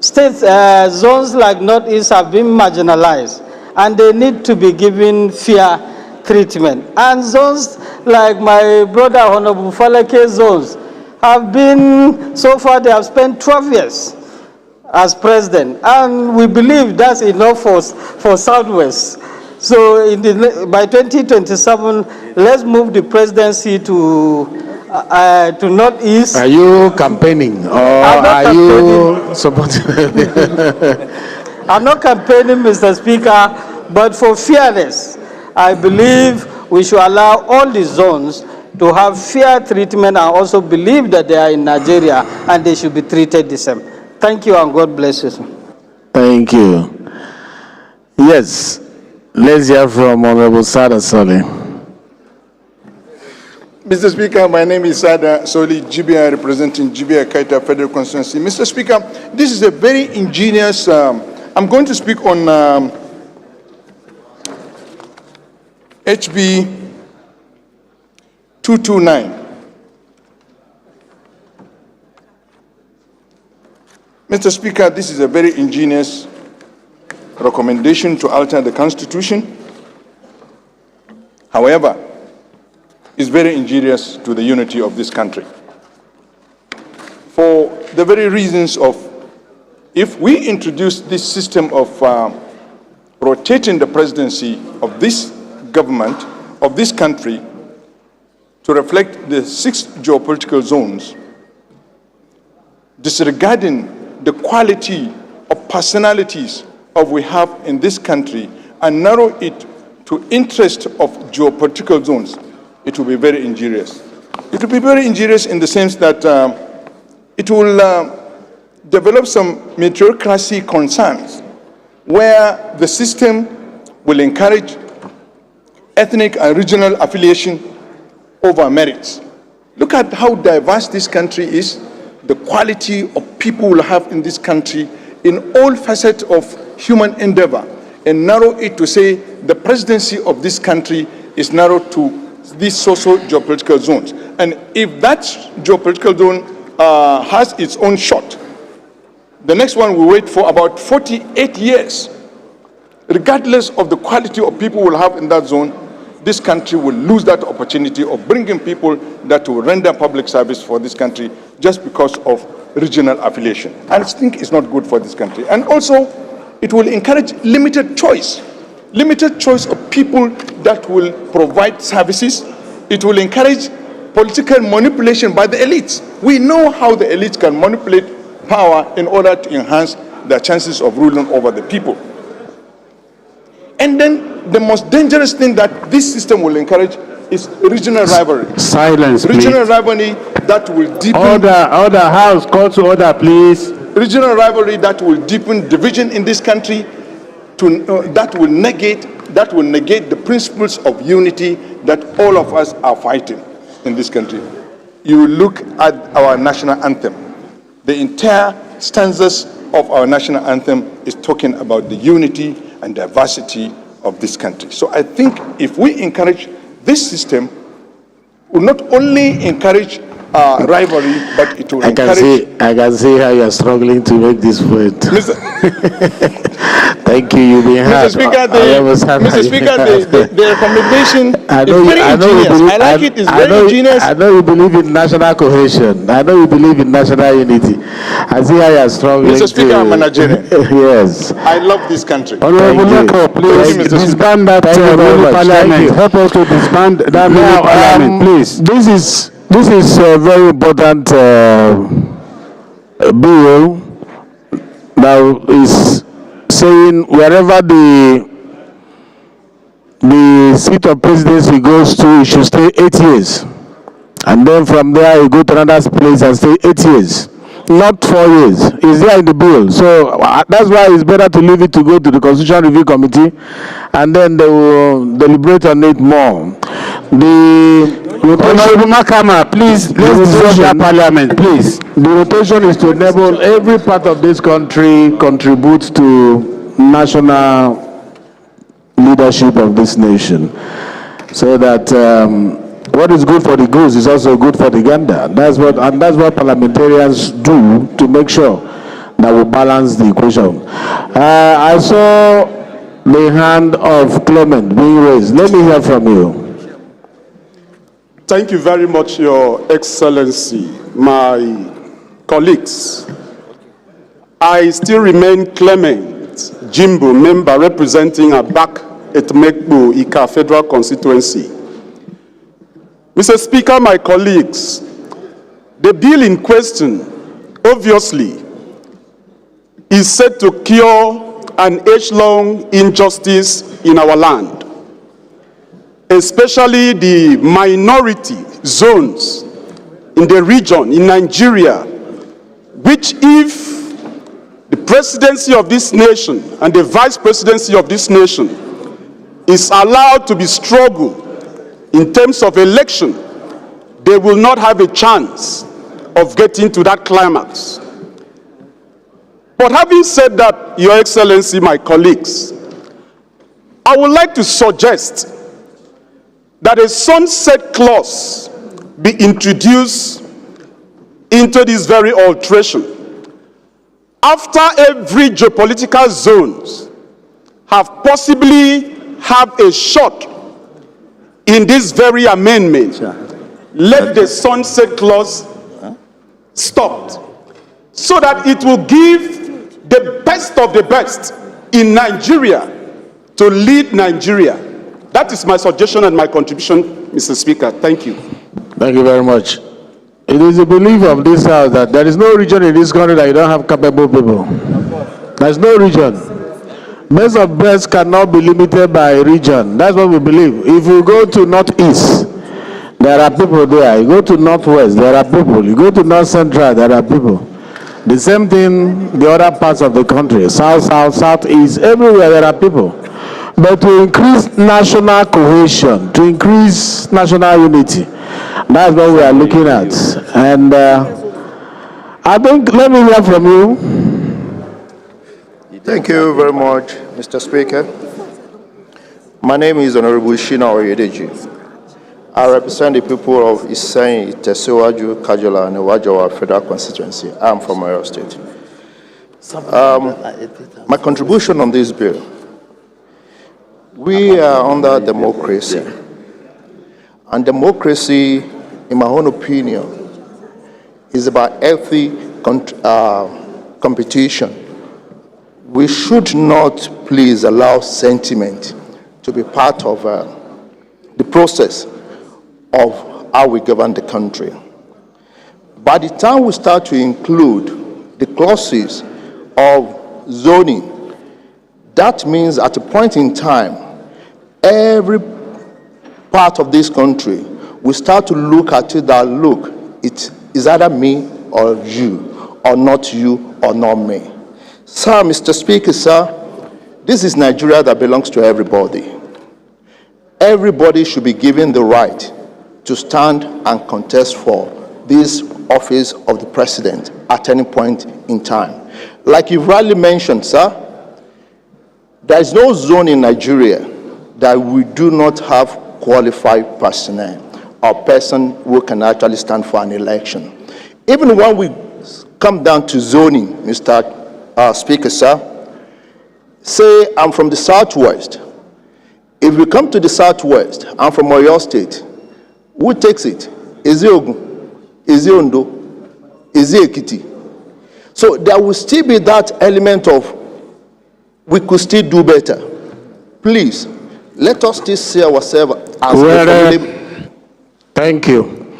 states, zones like Northeast have been marginalized, and they need to be given fair treatment. And zones like my brother Honorable Falake zones have been, so far they have spent 12 years as president, and we believe that's enough for Southwest. So by 2027, let's move the presidency to Northeast. Are you campaigning or are you supporting? I'm not campaigning, Mr. Speaker, but for fairness, I believe we should allow all the zones to have fair treatment, and also believe that they are in Nigeria and they should be treated the same. Thank you and God bless you. Thank you. Yes, let's hear from Honorable Sada Soli. Mr. Speaker, my name is Sada Soli, GBI, representing GBI Kaita Federal Constituency. Mr. Speaker, this is a very ingenious, I'm going to speak on HB 229. Mr. Speaker, this is a very ingenious recommendation to alter the Constitution. However, it's very injurious to the unity of this country. For the very reasons of, if we introduce this system of rotating the presidency of this government, of this country, to reflect the 6 geopolitical zones, disregarding the quality of personalities of we have in this country, and narrow it to interest of geopolitical zones, it will be very injurious. will be very injurious in the sense that it will develop some meritocracy concerns where the system will encourage ethnic and regional affiliation over merits. Look at how diverse this country is, the quality of people we'll have in this country in all facets of human endeavor, and narrow it to say the presidency of this country is narrowed to these social geopolitical zones. And if that geopolitical zone has its own shot, the next one will wait for about 48 years. Regardless of the quality of people we'll have in that zone, this country will lose that opportunity of bringing people that will render public service for this country just because of regional affiliation. And I think it's not good for this country. And also, it will encourage limited choice of people that will provide services. It will encourage political manipulation by the elites. We know how the elites can manipulate power in order to enhance their chances of ruling over the people. And then the most dangerous thing that this system will encourage is regional rivalry. Silence, regional please. rivalry that will deepen... Order, House, call to order, please. Regional rivalry that will deepen division in this country, that will negate the principles of unity that all of us are fighting in this country. You look at our national anthem. The entire stanzas of our national anthem is talking about the unity and diversity of this country. So I think if we encourage this system, will not only encourage rivalry, but it will encourage... I can see how you are struggling to make this point. Thank you, you've been Mr. Speaker, the recommendation is very ingenious. I like it, it's very ingenious. I know you believe in national cohesion. I know you believe in national unity. I see how you are struggling. Mr. Speaker, I'm a Nigerian. Yes. I love this country. Honorable Leko, please disband that mini parliament. Help us to disband that mini parliament, please. This is a very important bill that is saying wherever the seat of presidency goes to, it should stay 8 years. And then from there, you go to another place and stay 8 years. Not 4 years. It's there in the bill. So that's why it's better to leave it to go to the Constitutional Review Committee, and then they will deliberate on it more. Honorable Makama, please, let's dissolve that parliament, please. The rotation is to enable every part of this country contributes to national leadership of this nation, so that what is good for the goose is also good for the gander. That's what parliamentarians do to make sure that we balance the equation. I saw the hand of Clement being raised. Let me hear from you. Thank you very much, Your Excellency, my colleagues. I still remain Clement Jimbo, member representing Abak Etmekbu Ika Federal Constituency. Mr. Speaker, my colleagues, the bill in question, obviously, is set to cure an age-long injustice in our land, especially the minority zones in the region, in Nigeria, which if the presidency of this nation and the vice presidency of this nation is allowed to be struggled in terms of election, they will not have a chance of getting to that climax. But having said that, Your Excellency, my colleagues, I would like to suggest that a sunset clause be introduced into this very alteration. After every geopolitical zones have possibly have a shot in this very amendment, let the sunset clause stop, so that it will give the best of the best in Nigeria to lead Nigeria. That is my suggestion and my contribution, Mr. Speaker. Thank you. Thank you very much. It is the belief of this House that there is no region in this country that you don't have capable people. There is no region. Best of best cannot be limited by region. That's what we believe. If you go to Northeast, there are people there. You go to Northwest, there are people. You go to North Central, there are people. The same thing, the other parts of the country, South, Southeast, everywhere there are people. But to increase national cohesion, to increase national unity, that's what we are looking at. And I think, let me hear from you. Thank you very much, Mr. Speaker. My name is Honorable Shina Oyedeji. I represent the people of Iseyin, Itesiwaju, Kajola, and Iwajawa Federal Constituency. I'm from Oyo State. My contribution on this bill, we are under democracy. And democracy, in my own opinion, is about healthy competition. We should not please allow sentiment to be part of the process of how we govern the country. By the time we start to include the clauses of zoning, that means at a point in time, every part of this country will start to look at it that, look, it is either me or you, or not you or not me. Sir, Mr. Speaker, sir, this is Nigeria that belongs to everybody. Everybody should be given the right to stand and contest for this office of the president at any point in time. Like you rightly mentioned, sir, there is no zone in Nigeria that we do not have qualified personnel or person who can actually stand for an election. Even when we come down to zoning, Mr. Speaker, sir, say I'm from the Southwest. If we come to the Southwest, I'm from Oyo State. Who takes it? Is it Ogun? Is it Ondo? Is it Ekiti? So there will still be that element of we could still do better. Please, let us still see ourselves as a family. Thank you.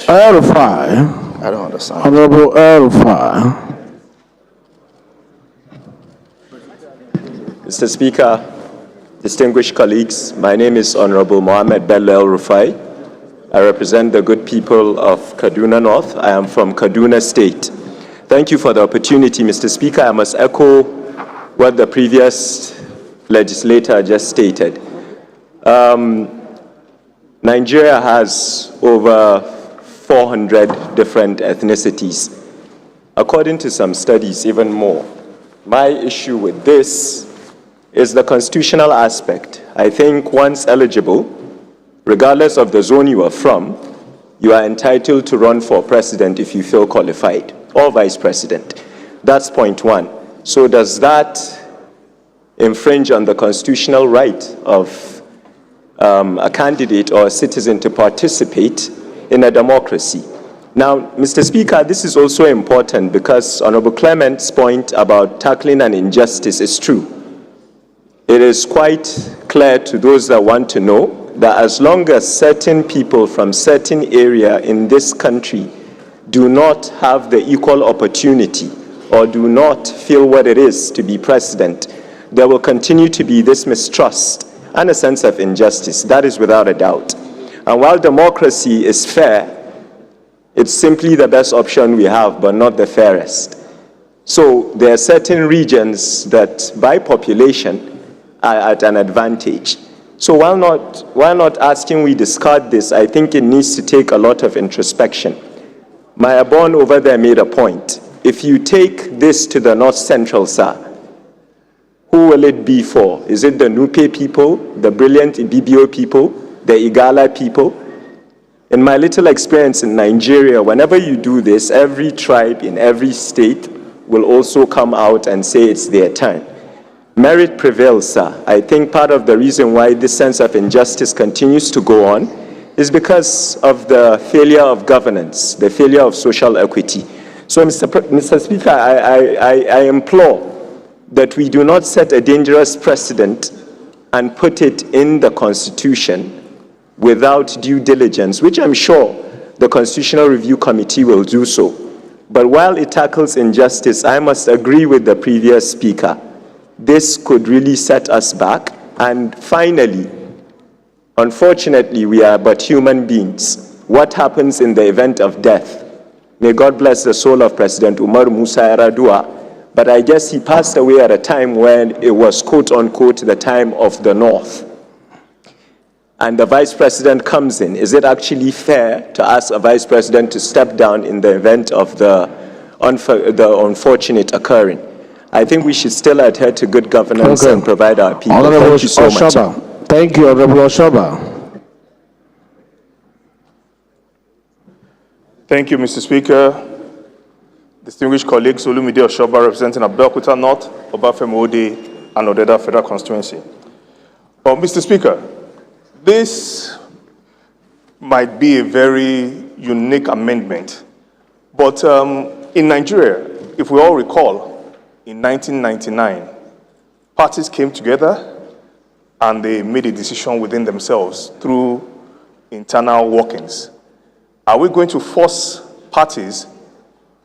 El-Rufai. I don't understand. Honorable El-Rufai. Mr. Speaker, distinguished colleagues, my name is Honorable Mohammed Bello El-Rufai. I represent the good people of Kaduna North. I am from Kaduna State. Thank you for the opportunity, Mr. Speaker. I must echo what the previous legislator just stated. Nigeria has over 400 different ethnicities. According to some studies, even more. My issue with this is the constitutional aspect. I think once eligible, regardless of the zone you are from, you are entitled to run for president if you feel qualified, or vice president. That's point one. So does that infringe on the constitutional right of a candidate or a citizen to participate in a democracy? Now, Mr. Speaker, this is also important because Honorable Clement's point about tackling an injustice is true. It is quite clear to those that want to know that as long as certain people from certain area in this country do not have the equal opportunity or do not feel what it is to be president, there will continue to be this mistrust and a sense of injustice. That is without a doubt. And while democracy is fair, it's simply the best option we have, but not the fairest. So there are certain regions that by population are at an advantage. So while not asking we discard this, I think it needs to take a lot of introspection. My Abon over there made a point. If you take this to the North Central, sir, who will it be for? Is it the Nupe people, the brilliant Ibibio people, the Igala people? In my little experience in Nigeria, whenever you do this, every tribe in every state will also come out and say it's their turn. Merit prevails, sir. I think part of the reason why this sense of injustice continues to go on is because of the failure of governance, the failure of social equity. So, Mr. Speaker, I implore that we do not set a dangerous precedent and put it in the Constitution without due diligence, which I'm sure the Constitutional Review Committee will do so. But while it tackles injustice, I must agree with the previous speaker. This could really set us back. And finally, Unfortunately, we are but human beings. What happens in the event of death? May God bless the soul of President Umar Musa Yar'Adua, but I guess he passed away at a time when it was quote unquote the time of the North. And the Vice President comes in. Is it actually fair to ask a Vice President to step down in the event of the unfortunate occurring? I think we should still adhere to good governance and provide our people. Honorable Thank you so much. Oshoba. Thank you, Honorable Oshoba. Thank you, Mr. Speaker. Distinguished colleagues, Olumide Oshoba representing Abeokuta North, Obafemi Ode, and Odeda Federal Constituency. Mr. Speaker, this might be a very unique amendment, but in Nigeria, if we all recall, in 1999, parties came together and they made a decision within themselves through internal workings. Are we going to force parties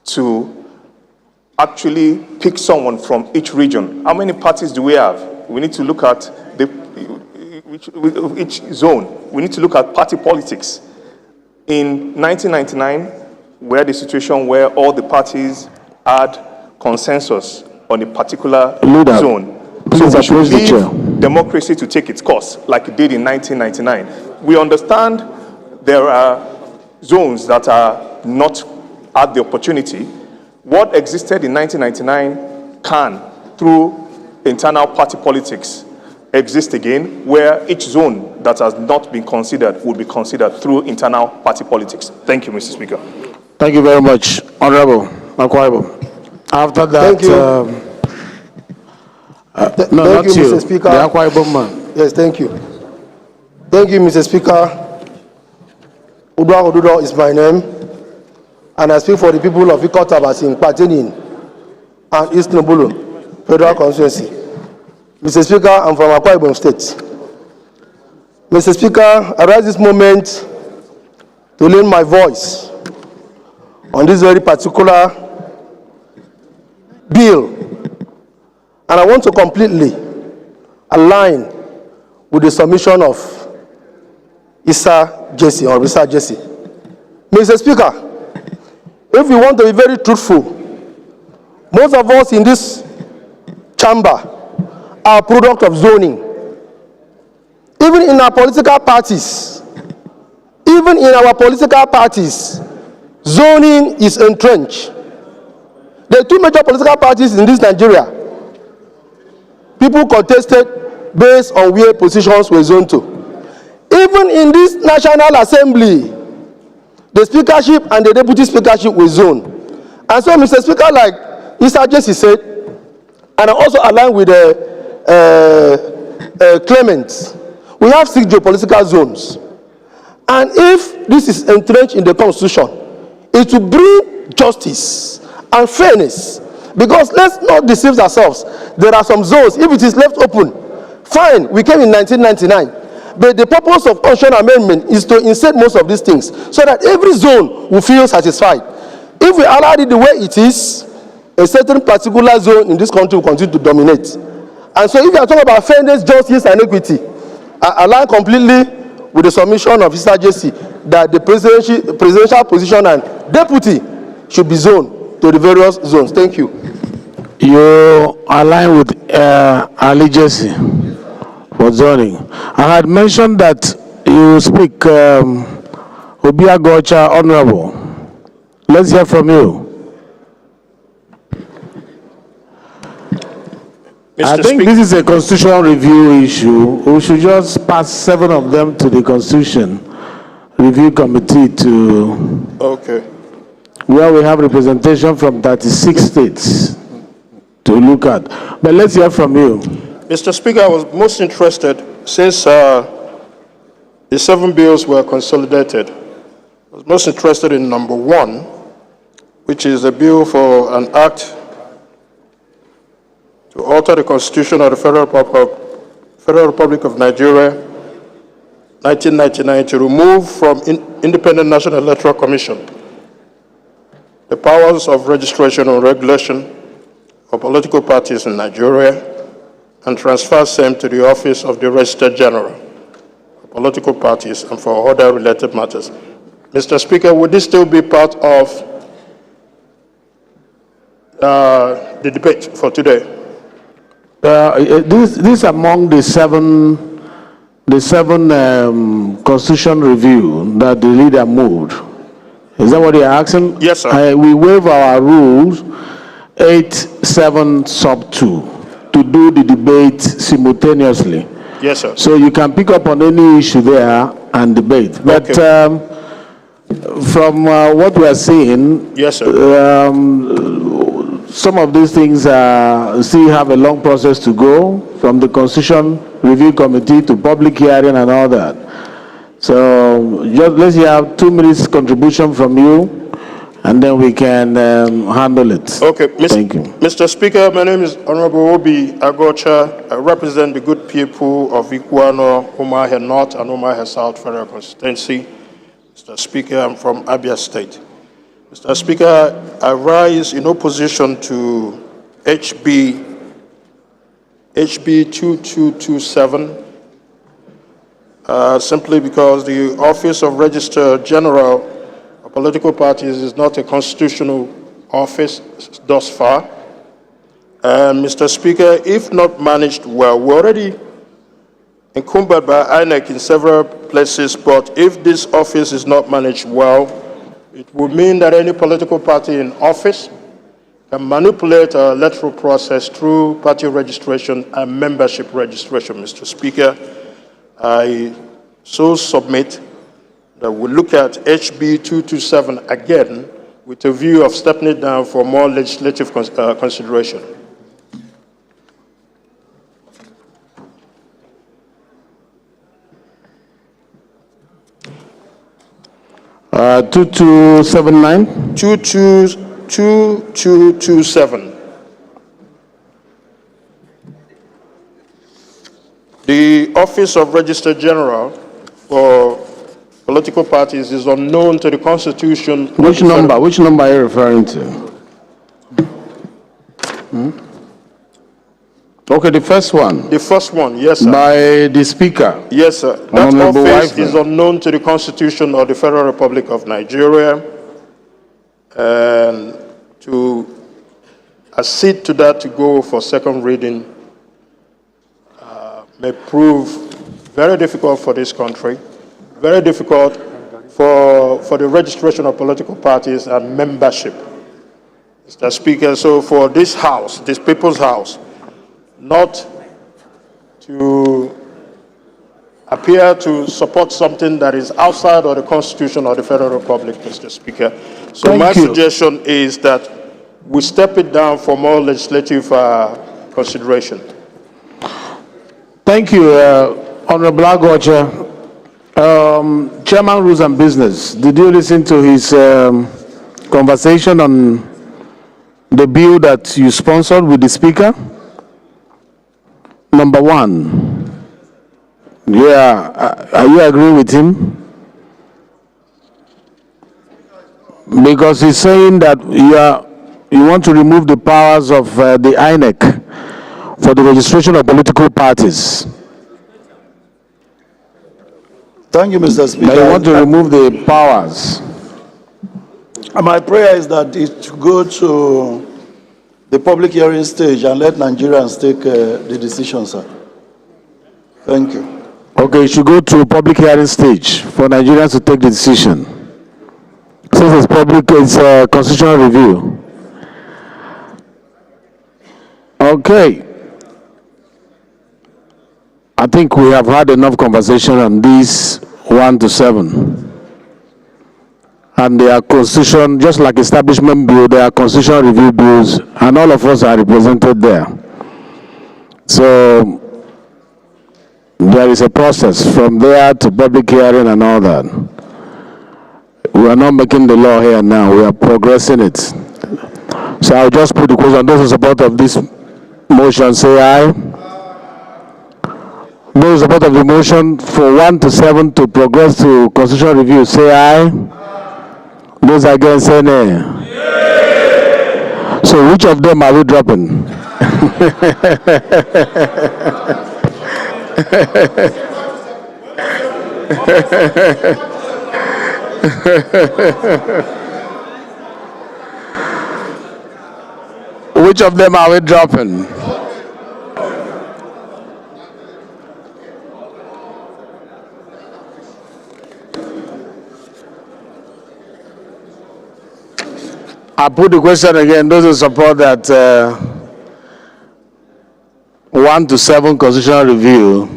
to actually pick someone from each region? How many parties do we have? We need to look at each zone. We need to look at party politics. In 1999, we had a situation where all the parties had consensus on a particular zone. So we should leave democracy to take its course, like it did in 1999. We understand there are zones that are not at the opportunity. What existed in 1999 can, through internal party politics, exist again, where each zone that has not been considered will be considered through internal party politics. Thank you, Mr. Speaker. Thank you very much, Honorable Makwaibo. After that, Thank you. no, Thank not you, you, Mr. Speaker. the Akwa man. Yes, thank you. Thank you, Mr. Speaker. Udwa Odudo is my name, and I speak for the people of Ikotabasi, Patenin, and East Nobulu, Federal Constituency. Mr. Speaker, I'm from Akwa Ibom State. Mr. Speaker, I rise this moment to lend my voice on this very particular bill, and I want to completely align with the submission of Issa Jesse or Issa Jesse. Mr. Speaker, if we want to be very truthful, most of us in this chamber are a product of zoning. Even in our political parties, zoning is entrenched. There are two major political parties in this Nigeria. People contested based on where positions were zoned to. Even in this National Assembly, the speakership and the deputy speakership were zoned. And so, Mr. Speaker, like Mr. Jesse said, and I also align with Clement, we have 6 geopolitical zones. And if this is entrenched in the Constitution, it will bring justice and fairness. Because let's not deceive ourselves. There are some zones, if it is left open, fine, we came in 1999. But the purpose of constitutional amendment is to insert most of these things so that every zone will feel satisfied. If we allow it the way it is, a certain particular zone in this country will continue to dominate. And so if you are talking about fairness, justice, and equity, I align completely with the submission of Mr. Jesse that the presidential position and deputy should be zoned to the various zones. Thank you. You align with Ali Jesse for zoning. I had mentioned that you speak Obia Gocha, Honorable. Let's hear from you. I think this is a constitutional review issue. We should just pass 7 of them to the Constitution Review Committee where we have representation from 36 states to look at. But let's hear from you. Mr. Speaker, I was most interested, since the 7 bills were consolidated, I was most interested in number 1, which is a bill for an act to alter the Constitution of the Federal Republic of Nigeria, 1999, to remove from Independent National Electoral Commission the powers of registration and regulation of political parties in Nigeria and transfer them to the office of the Registrar General of political parties and for other related matters. Mr. Speaker, would this still be part of the debate for today? This among the seven constitution review that the leader moved. Is that what you're asking? Yes, sir. We waive our rules 8.7 sub 2 to do the debate simultaneously. Yes, sir. So you can pick up on any issue there and debate. But from what we are seeing, yes, sir. Some of these things still have a long process to go, from the Constitution Review Committee to public hearing and all that. So let's have 2 minutes contribution from you, and then we can handle it. Okay, Thank you. Mr. Speaker, my name is Honorable Obi Agocha. I represent the good people of Iguano, Umuahia North and Umuahia South Federal Constituency. Mr. Speaker, I'm from Abia State. Mr. Speaker, I rise in opposition to HB 2227, simply because the Office of Registrar General of Political Parties is not a constitutional office thus far. And Mr. Speaker, if not managed well, we're already encumbered by INEC in several places, but if this office is not managed well, it would mean that any political party in office can manipulate our electoral process through party registration and membership registration. Mr. Speaker, I so submit that we look at HB 227 again with a view of stepping it down for more legislative consideration. Uh, 2279? 2227. The Office of Registrar General for Political Parties is unknown to the Constitution. Which number? Which number are you referring to? Okay, the first one. The first one, yes, sir. By the Speaker. Yes, sir. That office is unknown to the Constitution of the Federal Republic of Nigeria. And to accede to that to go for second reading may prove very difficult for this country, very difficult for the registration of political parties and membership. Mr. Speaker, so for this House, this People's House, not to appear to support something that is outside of the Constitution of the Federal Republic, Mr. Speaker. So my suggestion is that we step it down for more legislative consideration. Thank you, Honorable Agocha. Chairman Rules and Business, did you listen to his conversation on the bill that you sponsored with the Speaker? Number one, are you agree with him? Because he's saying that you want to remove the powers of the INEC for the registration of political parties. Thank you, Mr. Speaker. You want to remove the powers. My prayer is that it should go to the public hearing stage and let Nigerians take the decision, sir. Thank you. Okay, it should go to a public hearing stage for Nigerians to take the decision. Since it's public, it's a constitutional review. Okay. I think we have had enough conversation on these 1 to 7. And they are constitution, just like establishment bill, they are constitutional review bills, and all of us are represented there. So there is a process from there to public hearing and all that. We are not making the law here now, we are progressing it. So I'll just put the question. Those in support of this motion, say aye. Those in support of the motion for 1 to 7 to progress to constitutional review, say aye. Those against, say nay. Yeah. So which of them are we dropping? Okay. 1 to Which of them are we dropping? I put the question again. Those who support that 1 to 7 constitutional review,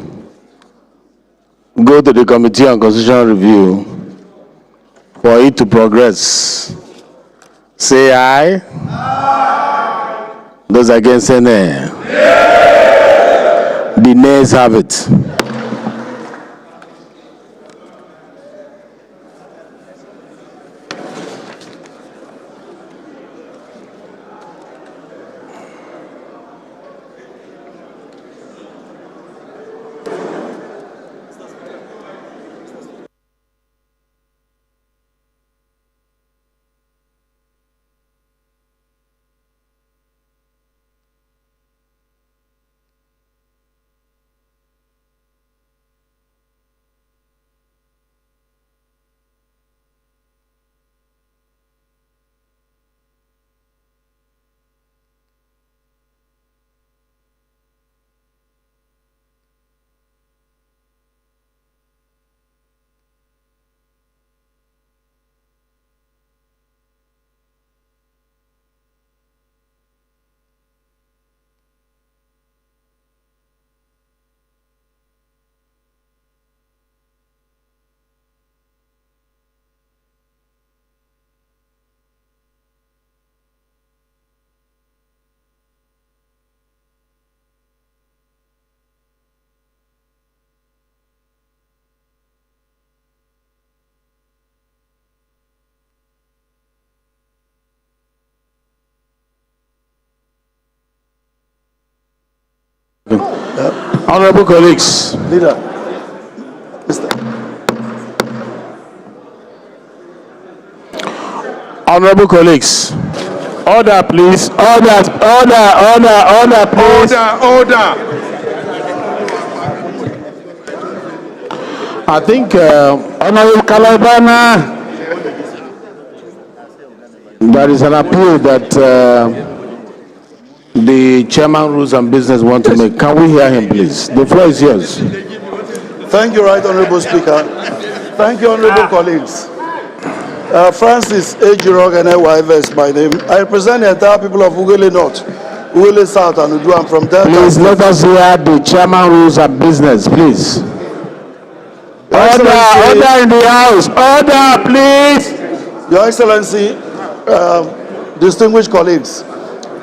go to the Committee on Constitutional Review for it to progress. Say aye. Aye. Those against say nay. Yeah. The nays have it. Honorable colleagues. Leader. Honorable colleagues. Order, please. Order, please. Order. I think Honorable Kalabana, there is an appeal that the chairman rules and business want to make. Can we hear him, please? The floor is yours. Thank you, Right Honorable Speaker. Thank you, Honorable colleagues. Francis Ejirogane Waive is my name. I represent the entire people of Ugele North, Ugele South, and Udu. I'm from Delta. Please let us hear the chairman rules and business, please. Order in the house. Order, please. Your Excellency, distinguished colleagues,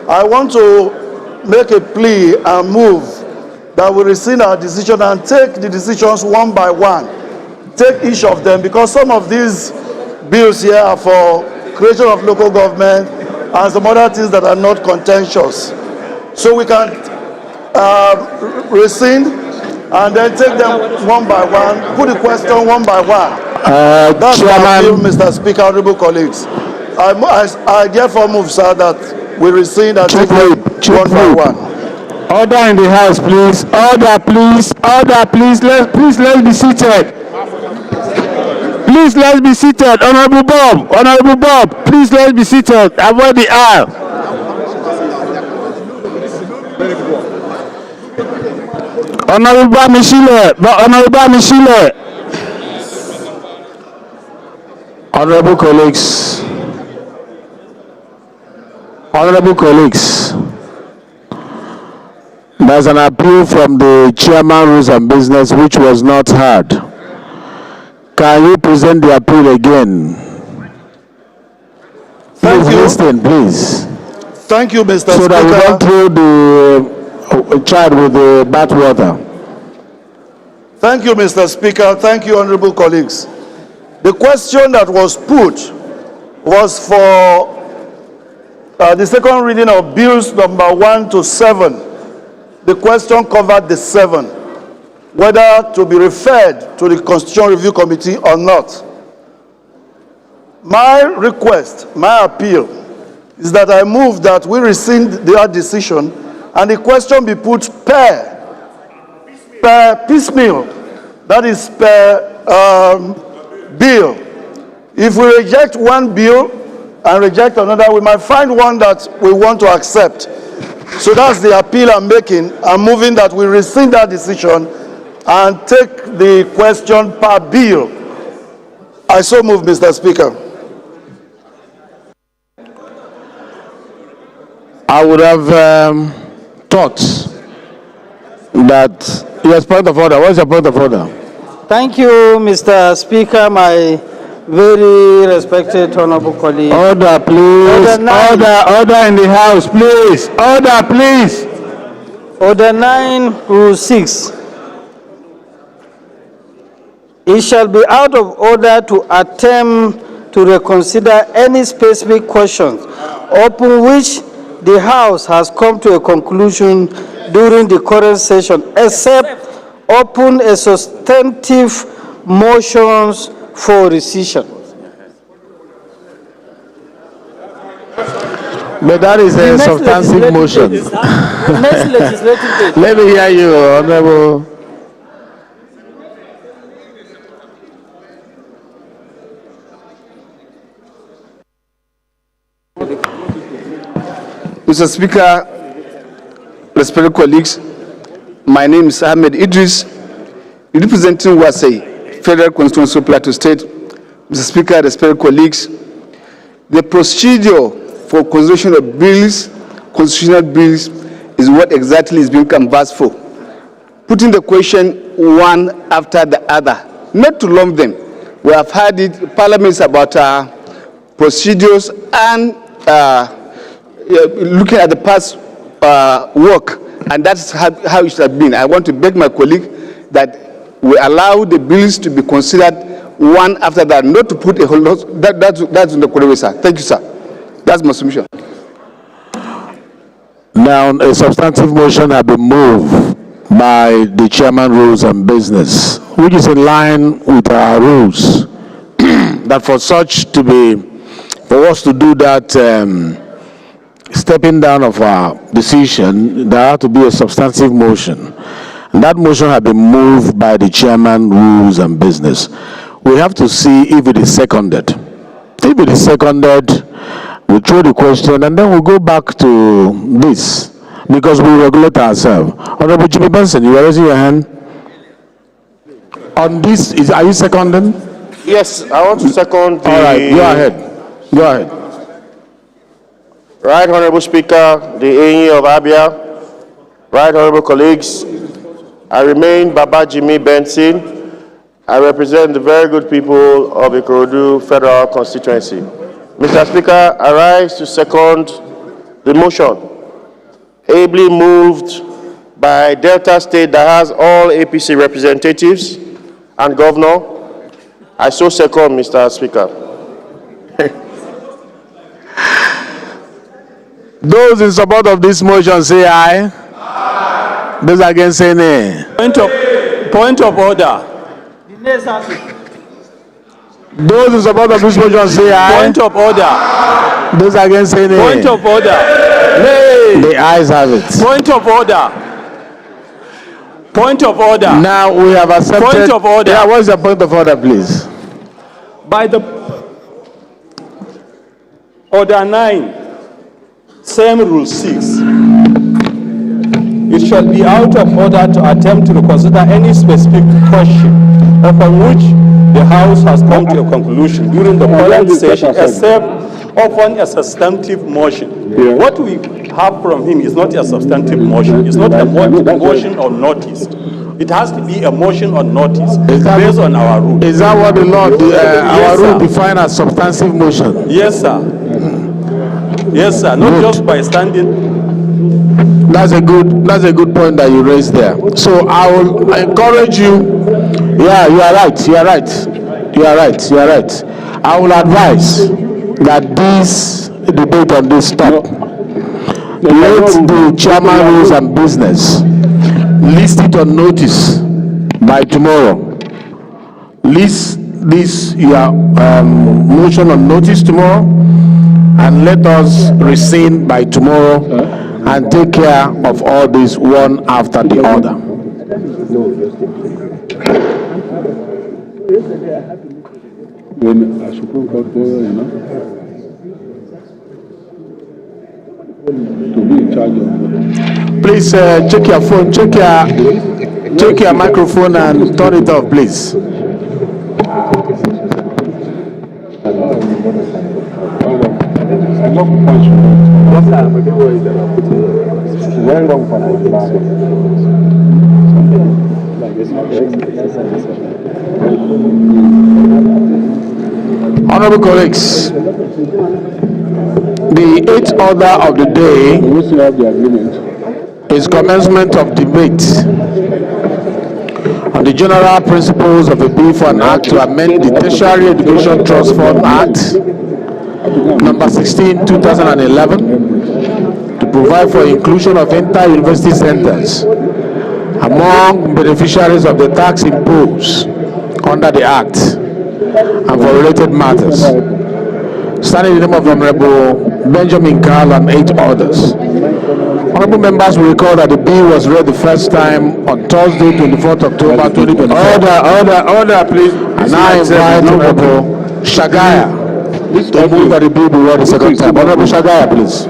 I want to make a plea and move that we rescind our decision and take the decisions one by one. Take each of them, because some of these bills here are for creation of local government and some other things that are not contentious. So we can rescind and then take them one by one, put the question one by one. That's my appeal, Mr. Speaker, honorable colleagues. I therefore move, sir, that we rescind and take them one by one. Order in the house, please. Order, please. Order, please. Let's be seated. Please, let's be seated. Honorable Bob, please let's be seated. Avoid the aisle. Honorable Bamishile. Honorable colleagues, there's an appeal from the chairman rules and business which was not heard. Can you present the appeal again? Please listen, please. Thank you, Mr. Speaker. So that we don't throw the child with the bathwater. Thank you, Mr. Speaker. Thank you, honorable colleagues. The question that was put was for the second reading of bills number 1 to 7. The question covered the 7, whether to be referred to the Constitutional Review Committee or not. My request, my appeal, is that I move that we rescind their decision and the question be put per piecemeal, that is per bill. If we reject one bill and reject another, we might find one that we want to accept. So that's the appeal I'm making. I'm moving that we rescind that decision and take the question per bill. I so move, Mr. Speaker. I would have thought that, yes, point of order. What's your point of order? Thank you, Mr. Speaker, my very respected honorable colleague. Order, please. Order in the House, please. Order, please. Order 9, Rule 6. It shall be out of order to attempt to reconsider any specific questions upon which the House has come to a conclusion during the current session, except upon a substantive motions for rescission. But that is a substantive motion. Next legislative date. Let me hear you, Honorable. Mr. Speaker, respected colleagues, my name is Ahmed Idris, representing Wasai, Federal Constituency of Plateau State. Mr. Speaker, respected colleagues, the procedure for consideration of bills, constitutional bills, is what exactly is being canvassed for. Putting the question one after the other, not to lump them. We have had it, parliaments about procedures and looking at the past work, and that's how it should have been. I want to beg my colleague that we allow the bills to be considered one after that, not to put a whole lot. That's in the correct way, sir. Thank you, sir. That's my submission. Now, a substantive motion has been moved by the Chairman Rules and Business, which is in line with our rules, that for us to do that stepping down of our decision, there had to be a substantive motion. And that motion has been moved by the Chairman Rules and Business. We have to see if it is seconded. If it is seconded, we throw the question and then we'll go back to this, because we regulate ourselves. Honorable Jimmy Benson, you are raising your hand. On this, are you seconding? Yes, I want to second the... All right, go ahead. Go ahead. Right Honorable Speaker, the AE of Abia, right Honorable colleagues, I remain Baba Jimmy Benson. I represent the very good people of Ikorodu Federal Constituency. Mr. Speaker, I rise to second the motion, ably moved by Delta State that has all APC representatives and governor. I so second, Mr. Speaker. Those in support of this motion say aye. Aye. Those against say nay. Point of order. Those in support of this motion say aye. Point of order. Those against say nay. Point of order. Nay. The ayes have it. Point of order. Point of order. Now we have accepted. Point of order. Yeah, what's the point of order, please? By the order 9, same rule 6. It shall be out of order to attempt to reconsider any specific question upon which the House has come to a conclusion during the current session, except upon a substantive motion. What we have from him is not a substantive motion. It's not a motion on notice. It has to be a motion on notice based on our rule. Is that what the law, Yes, our rule sir. define as substantive motion? Yes, sir. Yes, sir. Not just by standing. That's a good point that you raised there. So I will encourage you. Yeah, you are right. You are right. You are right. You are right. I will advise that this debate on this stop. Let the Chairman Rules and Business list it on notice by tomorrow. List this your motion on notice tomorrow, and let us rescind by tomorrow and take care of all this one after the other. When a Supreme Court lawyer, to be in charge of. Please check your phone, check your microphone and turn it off, please. Honorable colleagues, the eighth order of the day is commencement of debate on the general principles of a bill for an act to amend the Tertiary Education Trust Fund Act number 16, 2011 to provide for inclusion of inter-university centers among beneficiaries of the tax imposed under the Act and for related matters. Standing in the name of Honorable Benjamin Carl and 8 others. Honorable members will recall that the bill was read the first time on Thursday, 24th October 2024. Order, please. And I invite Honorable Shagaya to move that the bill be read the second time. Honorable Shagaya, please.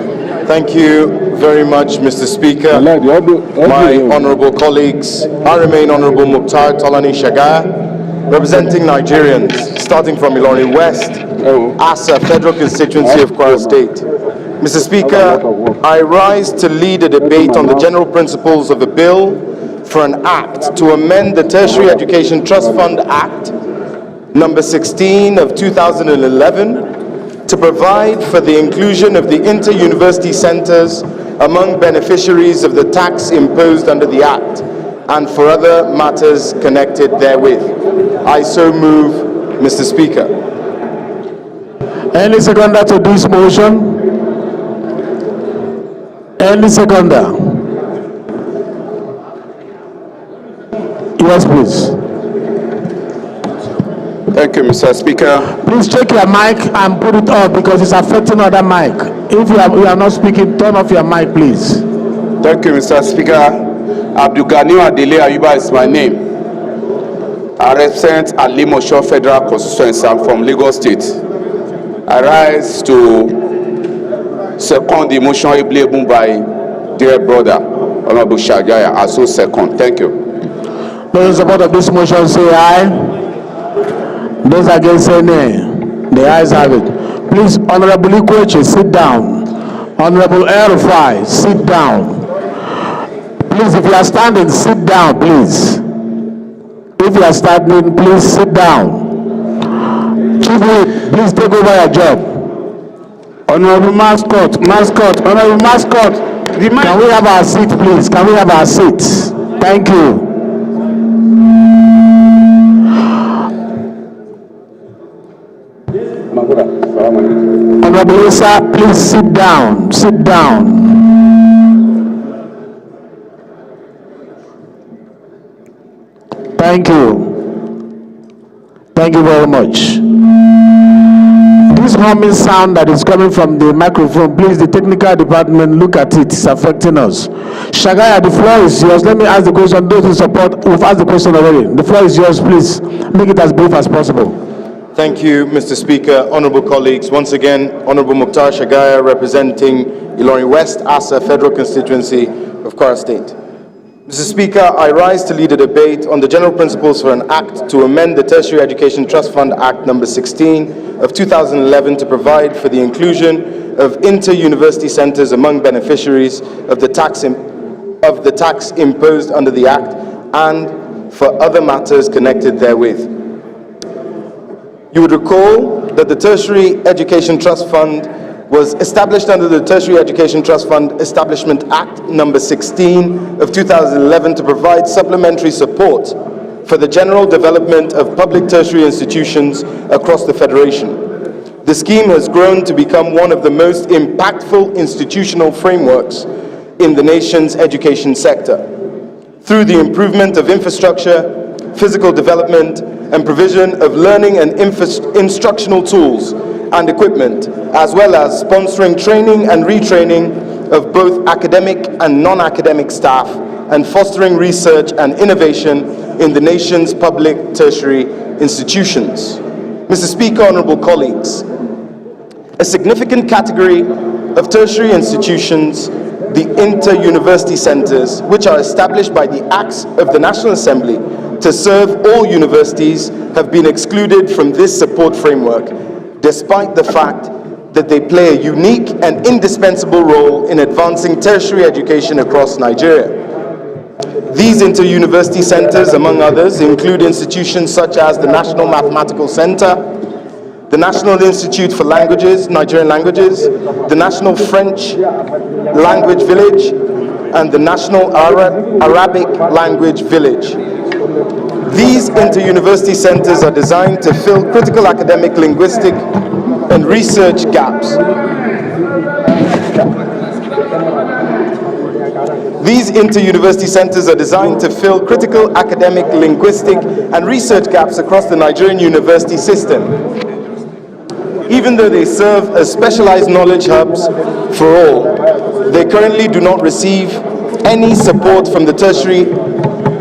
Thank you very much, Mr. Speaker. My honorable colleagues, I remain Honorable Mukhtar Tolani Shagaya, representing Nigerians, starting from Ilorin West, Asa Federal Constituency of Kwara State. Mr. Speaker, I rise to lead a debate on the general principles of a bill for an act to amend the Tertiary Education Trust Fund Act number 16 of 2011 to provide for the inclusion of the inter-university centers among beneficiaries of the tax imposed under the Act and for other matters connected therewith. I so move, Mr. Speaker. Any seconder to this motion? Any seconder? Yes, please. Thank you, Mr. Speaker. Please check your mic and put it off because it's affecting other mic. If you are not speaking, turn off your mic, please. Thank you, Mr. Speaker. Abdulganiu Adele Ayuba is my name. I represent Alimosho Federal Constituency. I'm from Lagos State. I rise to second the motion ably moved by dear brother, Honorable Shagaya. I so second. Thank you. Those in support of this motion say aye. Those against say nay. The ayes have it. Please, Honorable Ikweche, sit down. Honorable Erufai, sit down. Please, if you are standing, sit down, please. If you are standing, please sit down. Chief Whip, please take over your job. Honorable Mascot, Honorable Mascot, can we have our seat, please? Can we have our seats? Thank you. Honorable Issa, please sit down. Sit down. Thank you. Thank you very much. This humming sound that is coming from the microphone, please, the technical department, look at it. It's affecting us. Shagaya, the floor is yours. Let me ask the question. Those in support, we've asked the question already. The floor is yours, please. Make it as brief as possible. Thank you, Mr. Speaker. Honorable colleagues, once again, Honorable Mukhtar Shagaya, representing Ilorin West, Asa Federal Constituency of Kwara State. Mr. Speaker, I rise to lead a debate on the general principles for an act to amend the Tertiary Education Trust Fund Act number 16 of 2011 to provide for the inclusion of inter-university centers among beneficiaries of the tax imposed under the Act and for other matters connected therewith. You would recall that the Tertiary Education Trust Fund was established under the Tertiary Education Trust Fund Establishment Act number 16 of 2011 to provide supplementary support for the general development of public tertiary institutions across the Federation. The scheme has grown to become one of the most impactful institutional frameworks in the nation's education sector. Through the improvement of infrastructure, physical development, and provision of learning and instructional tools and equipment, as well as sponsoring training and retraining of both academic and non-academic staff and fostering research and innovation in the nation's public tertiary institutions. Mr. Speaker, honorable colleagues, a significant category of tertiary institutions, the inter-university centers, which are established by the acts of the National Assembly to serve all universities, have been excluded from this support framework, despite the fact that they play a unique and indispensable role in advancing tertiary education across Nigeria. These inter-university centers, among others, include institutions such as the National Mathematical Center, the National Institute for Languages, Nigerian Languages, the National French Language Village, and the National Arabic Language Village. These inter-university centers are designed to fill critical academic, linguistic, and research gaps. These inter-university centers are designed to fill critical academic, linguistic, and research gaps across the Nigerian university system. Even though they serve as specialized knowledge hubs for all, they currently do not receive any support from the Tertiary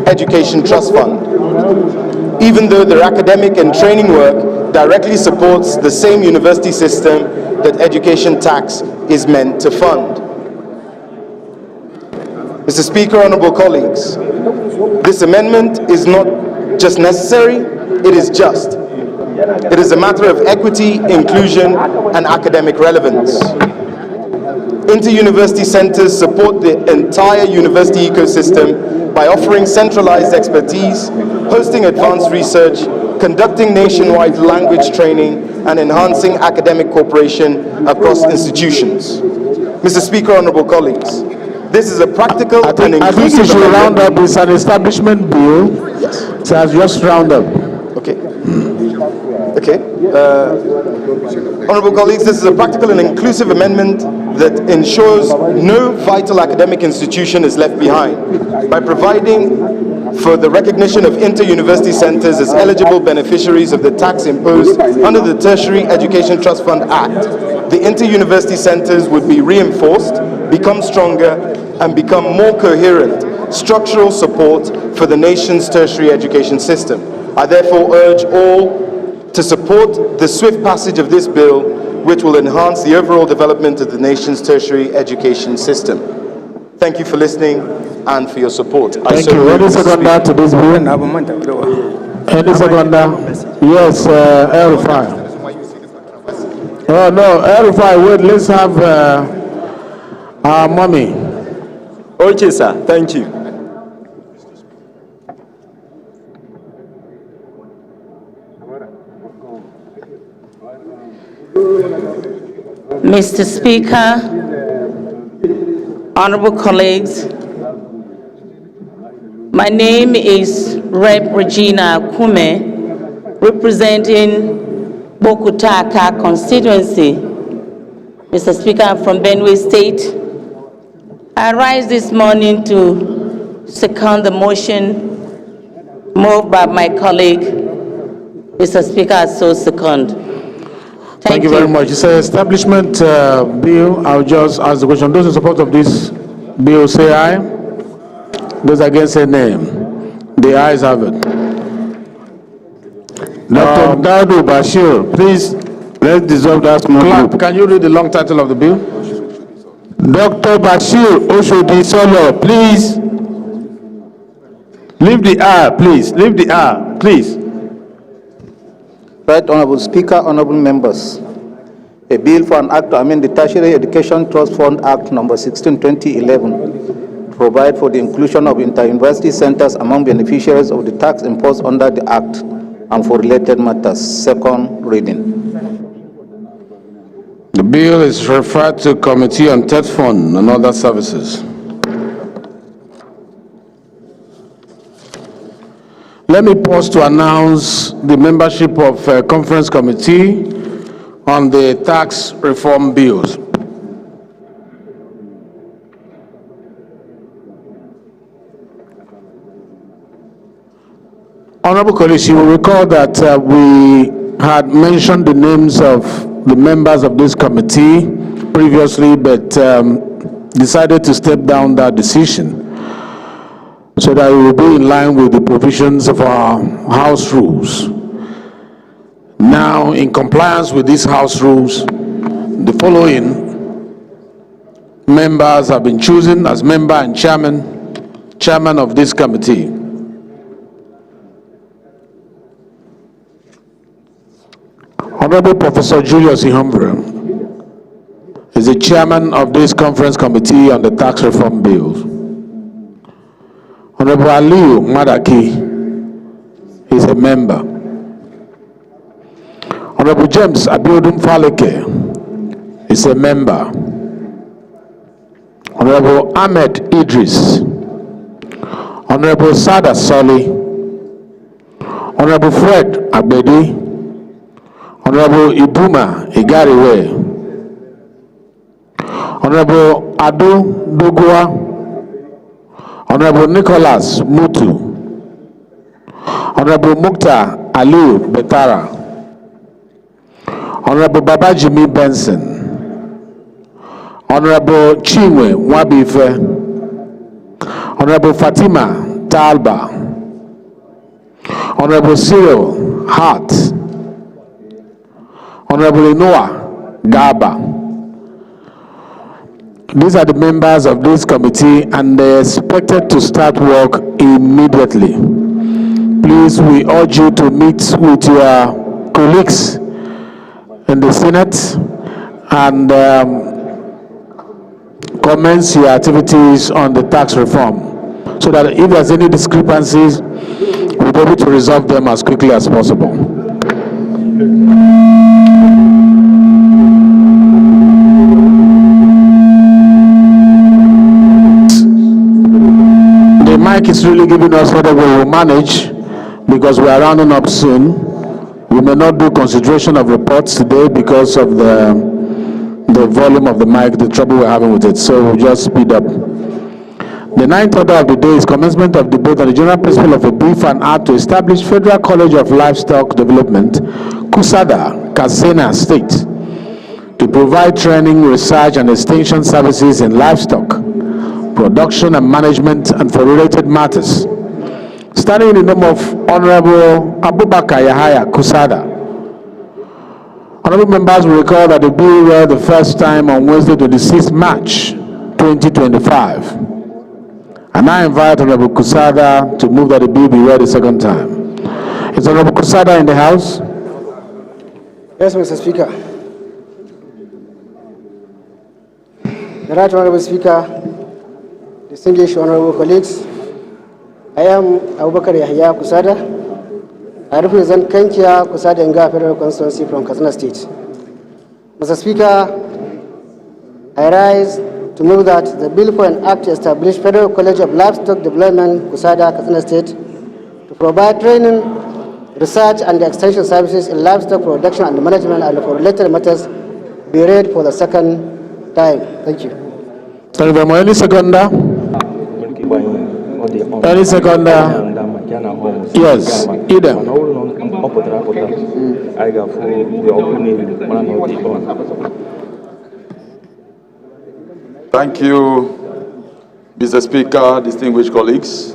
Education Trust Fund, even though their academic and training work directly supports the same university system that education tax is meant to fund. Mr. Speaker, honorable colleagues, this amendment is not just necessary, it is just. It is a matter of equity, inclusion, and academic relevance. Inter-university centers support the entire university ecosystem by offering centralized expertise, hosting advanced research, conducting nationwide language training, and enhancing academic cooperation across institutions. Mr. Speaker, honorable colleagues, this is a practical and inclusive I think you should round up. It's an establishment bill. Yes. So just round up. Okay. Okay. Honorable colleagues, this is a practical and inclusive amendment that ensures no vital academic institution is left behind by providing for the recognition of inter-university centers as eligible beneficiaries of the tax imposed under the Tertiary Education Trust Fund Act. The inter-university centers would be reinforced, become stronger, and become more coherent structural support for the nation's tertiary education system. I therefore urge all to support the swift passage of this bill, which will enhance the overall development of the nation's tertiary education system. Thank you for listening and for your support. Thank you. Any seconder to this bill? Any seconder? Yes, El-Rufai. Oh no, El-Rufai, wait, let's have our mommy. Okay, sir. Thank you. Mr. Speaker, honorable colleagues, my name is Rep. Regina Kume, representing Bokutaka constituency. Mr. Speaker, I'm from Benue State. I rise this morning to second the motion moved by my colleague, Mr. Speaker, I so second. Thank you very much. It's an establishment bill. I'll just ask the question. Those in support of this bill say aye. Those against say nay. The ayes have it. Dr. Daudu Bashir, please, let's dissolve that small group. Can you read the long title of the bill? Dr. Bashir Oshodi Solo, please. Leave the air, please. Leave the air, please. Right Honorable Speaker, honorable members. A bill for an act to amend the Tertiary Education Trust Fund Act number 16, 2011, provide for the inclusion of inter-university centers among beneficiaries of the tax imposed under the act and for related matters. Second reading. The bill is referred to Committee on Third Fund and Other Services. Let me pause to announce the membership of Conference Committee on the tax reform bills. Honorable colleagues, you will recall that we had mentioned the names of the members of this committee previously, but decided to step down that decision. so that we will be in line with the provisions of our House rules. Now, in compliance with these House rules, the following members have been chosen as member and chairman of this committee. Honorable Professor Julius Ihumvre is the chairman of this conference committee on the tax reform bills. Honorable Aliyu Madaki is a member. Honorable James Abiodun Faleke is a member. Honorable Ahmed Idris, Honorable Sada Soli, Honorable Fred Abedi, Honorable Ibuma Igariwe, Honorable Adu Dogua, Honorable Nicholas Mutu, Honorable Mukta Aliu Betara, Honorable Babajimi Benson, Honorable Chinwe Wabife, Honorable Fatima Talba, Honorable Cyril Hart, Honorable Noah Gaba. These are the members of this committee and they are expected to start work immediately. Please, we urge you to meet with your colleagues in the Senate and commence your activities on the tax reform so that if there's any discrepancies, we'll be able to resolve them as quickly as possible. The mic is really giving us what we will manage because we are rounding up soon. We may not do consideration of reports today because of the volume of the mic, the trouble we're having with it, so we'll just speed up. The ninth order of the day is commencement of debate on the general principle of a bill for an act to establish Federal College of Livestock Development, Kusada, Katsina State, to provide training, research, and extension services in livestock, production and management, and for related matters. Standing in the name of Honorable Abubakar Yahaya Kusada. Honorable members will recall that the bill read the first time on Wednesday, 26 March 2025. And I invite Honorable Kusada to move that the bill be read a second time. Is Honorable Kusada in the House? Yes, Mr. Speaker. The Right Honorable Speaker, distinguished honorable colleagues, I am Abubakar Yahya Kusada. I represent Kenkia Kusada Nga Federal Constituency from Katsina State. Mr. Speaker, I rise to move that the bill for an act to establish Federal College of Livestock Development, Kusada, Katsina State, to provide training, research, and extension services in livestock production and management and for related matters be read for the second time. Thank you. Thank you very much. Any seconder? Any seconder? Yes, Idem. Thank you, Mr. Speaker, distinguished colleagues.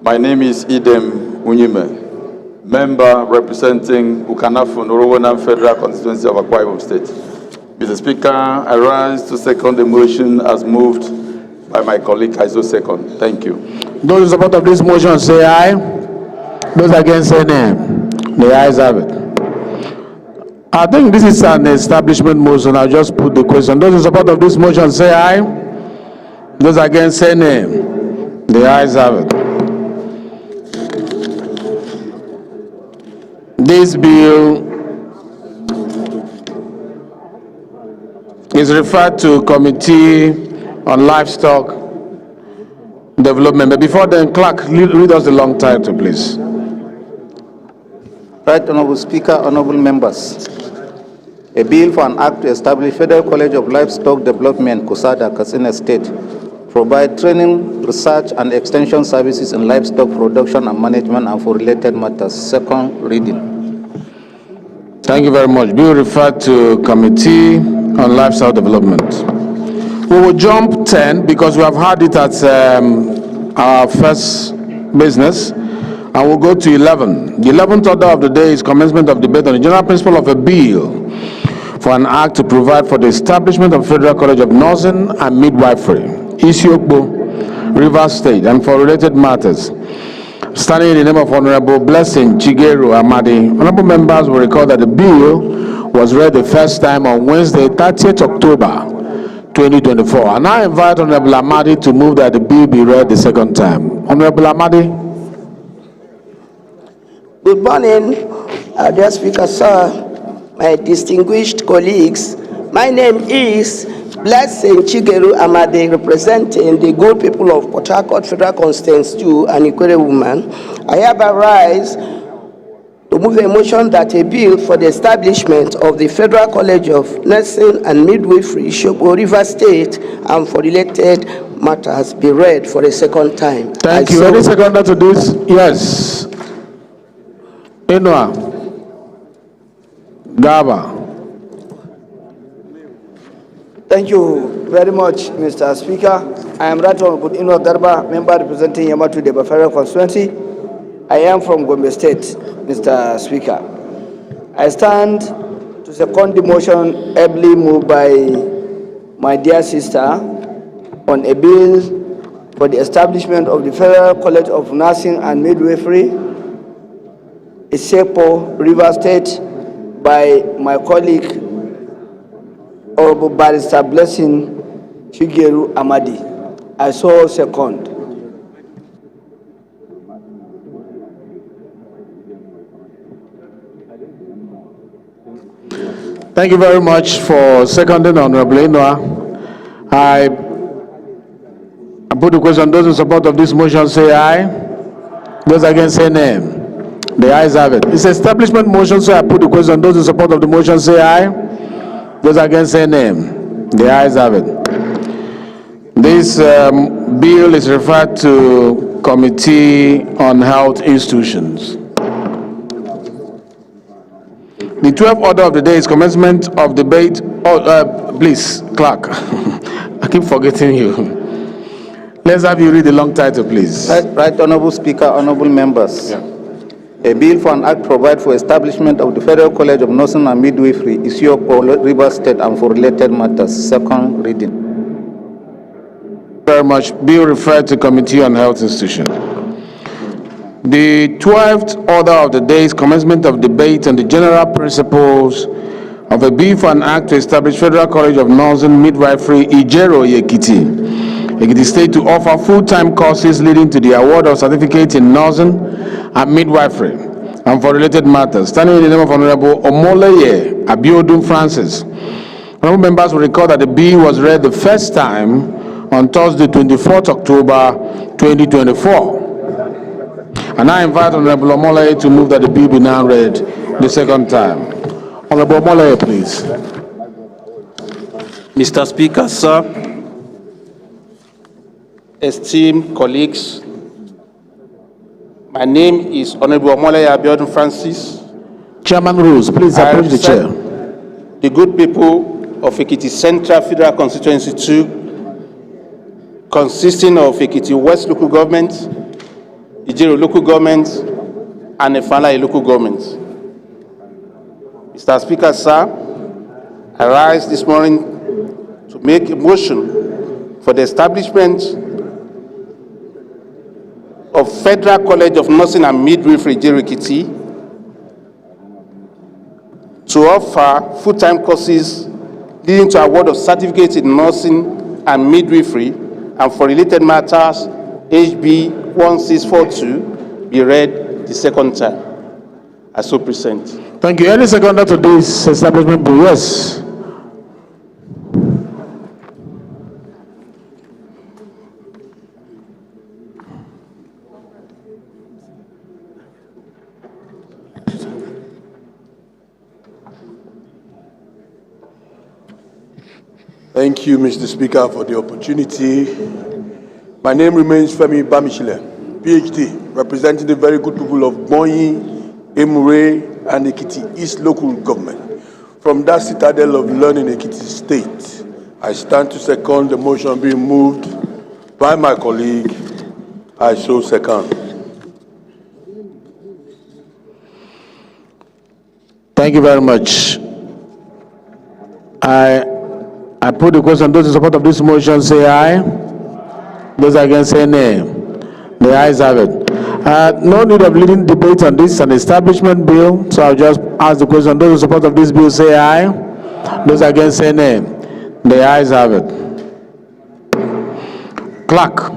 My name is Idem Unyime, member representing Ukanafo Norowana Federal Constituency of Akwa Ibom State. Mr. Speaker, I rise to second the motion as moved by my colleague. I so second. Thank you. Those in support of this motion say aye. Those against say nay. The ayes have it. I think this is an establishment motion. I'll just put the question. Those in support of this motion say aye. Those against say nay. The ayes have it. This bill is referred to Committee on Livestock Development. But before then, clerk, read us the long title, please. Right Honorable Speaker, honorable members. A bill for an act to establish Federal College of Livestock Development, Kusada, Katsina State, provide training, research, and extension services in livestock production and management and for related matters. Second reading. Thank you very much. Bill referred to Committee on Livestock Development. We will jump 10 because we have had it at our first business, and we'll go to 11. The 11th order of the day is commencement of debate on the general principle of a bill for an act to provide for the establishment of Federal College of Nursing and Midwifery, Isiokpo, Rivers State, and for related matters. Standing in the name of Honorable Blessing Chigero Amadi, honorable members will recall that the bill was read the first time on Wednesday, 30th October 2024. And I invite Honorable Amadi to move that the bill be read the second time. Honorable Amadi. Good morning, dear Speaker, sir, my distinguished colleagues. My name is Blessing Chigeru Amade, representing the good people of Port Harcourt Federal Constituency, an Ikwere woman. I hereby rise to move a motion that a bill for the establishment of the Federal College of Nursing and Midwifery, Isiokpo, Rivers State, and for related matters be read for a second time. Thank you. Any seconder to this? Yes. Inua. Gaba. Thank you very much, Mr. Speaker. I am Right Honorable Inua Garba, member representing Yamatu Deba Federal Constituency. I am from Gombe State, Mr. Speaker. I stand to second the motion ably moved by my dear sister on a bill for the establishment of the Federal College of Nursing and Midwifery, Isiokpo, Rivers State, by my colleague, Honorable Barrister Blessing Chigeru Amadi. I so second. Thank you very much for seconding, Honorable Inua. I put the question. Those in support of this motion say aye. Those against say nay. The ayes have it. It's an establishment motion, so I put the question. Those in support of the motion say aye. Those against say nay. The ayes have it. This bill is referred to Committee on Health Institutions. The 12th order of the day is commencement of debate. Please, clerk. I keep forgetting you. Let's have you read the long title, please. Right Honorable Speaker, honorable members. Yeah. A bill for an act provide for establishment of the Federal College of Nursing and Midwifery, Isiokpo, Rivers State, and for related matters. Second reading. Very much. Bill referred to Committee on Health Institution. The 12th order of the day is commencement of debate on the general principles of a bill for an act to establish Federal College of Nursing Midwifery, Ijero, Ekiti State, to offer full-time courses leading to the award of certificate in nursing and midwifery, and for related matters. Standing in the name of Honorable Omoleye Abiodun Francis, honorable members will recall that the bill was read the first time on Thursday, 24th October 2024. And I invite Honorable Omoleye to move that the bill be now read the second time. Honorable Omoleye, please. Mr. Speaker, sir, esteemed colleagues, my name is Honorable Omoleye Abiodun Francis. Chairman rules, please approach the chair. The good people of Ekiti Central Federal Constituency 2, consisting of Ekiti West Local Government, Ijero Local Government, and Efala Local Government. Mr. Speaker, sir, I rise this morning to make a motion for the establishment of Federal College of Nursing and Midwifery, Ijero Ekiti, to offer full-time courses leading to award of certificates in nursing and midwifery, and for related matters, HB 1642, be read the second time. I so present. Thank you. Any seconder to this establishment bill? Yes. Thank you, Mr. Speaker, for the opportunity. My name remains Femi Bamishile, PhD, representing the very good people of Bonyi, Emure, and Ekiti East Local Government. From that citadel of learning, Ekiti State, I stand to second the motion being moved by my colleague, I so second. Thank you very much. I put the question. Those in support of this motion say aye. Those against say nay. The ayes have it. No need of leading debate on this, an establishment bill, so I'll just ask the question. Those in support of this bill say aye. Those against say nay. The ayes have it. Clerk.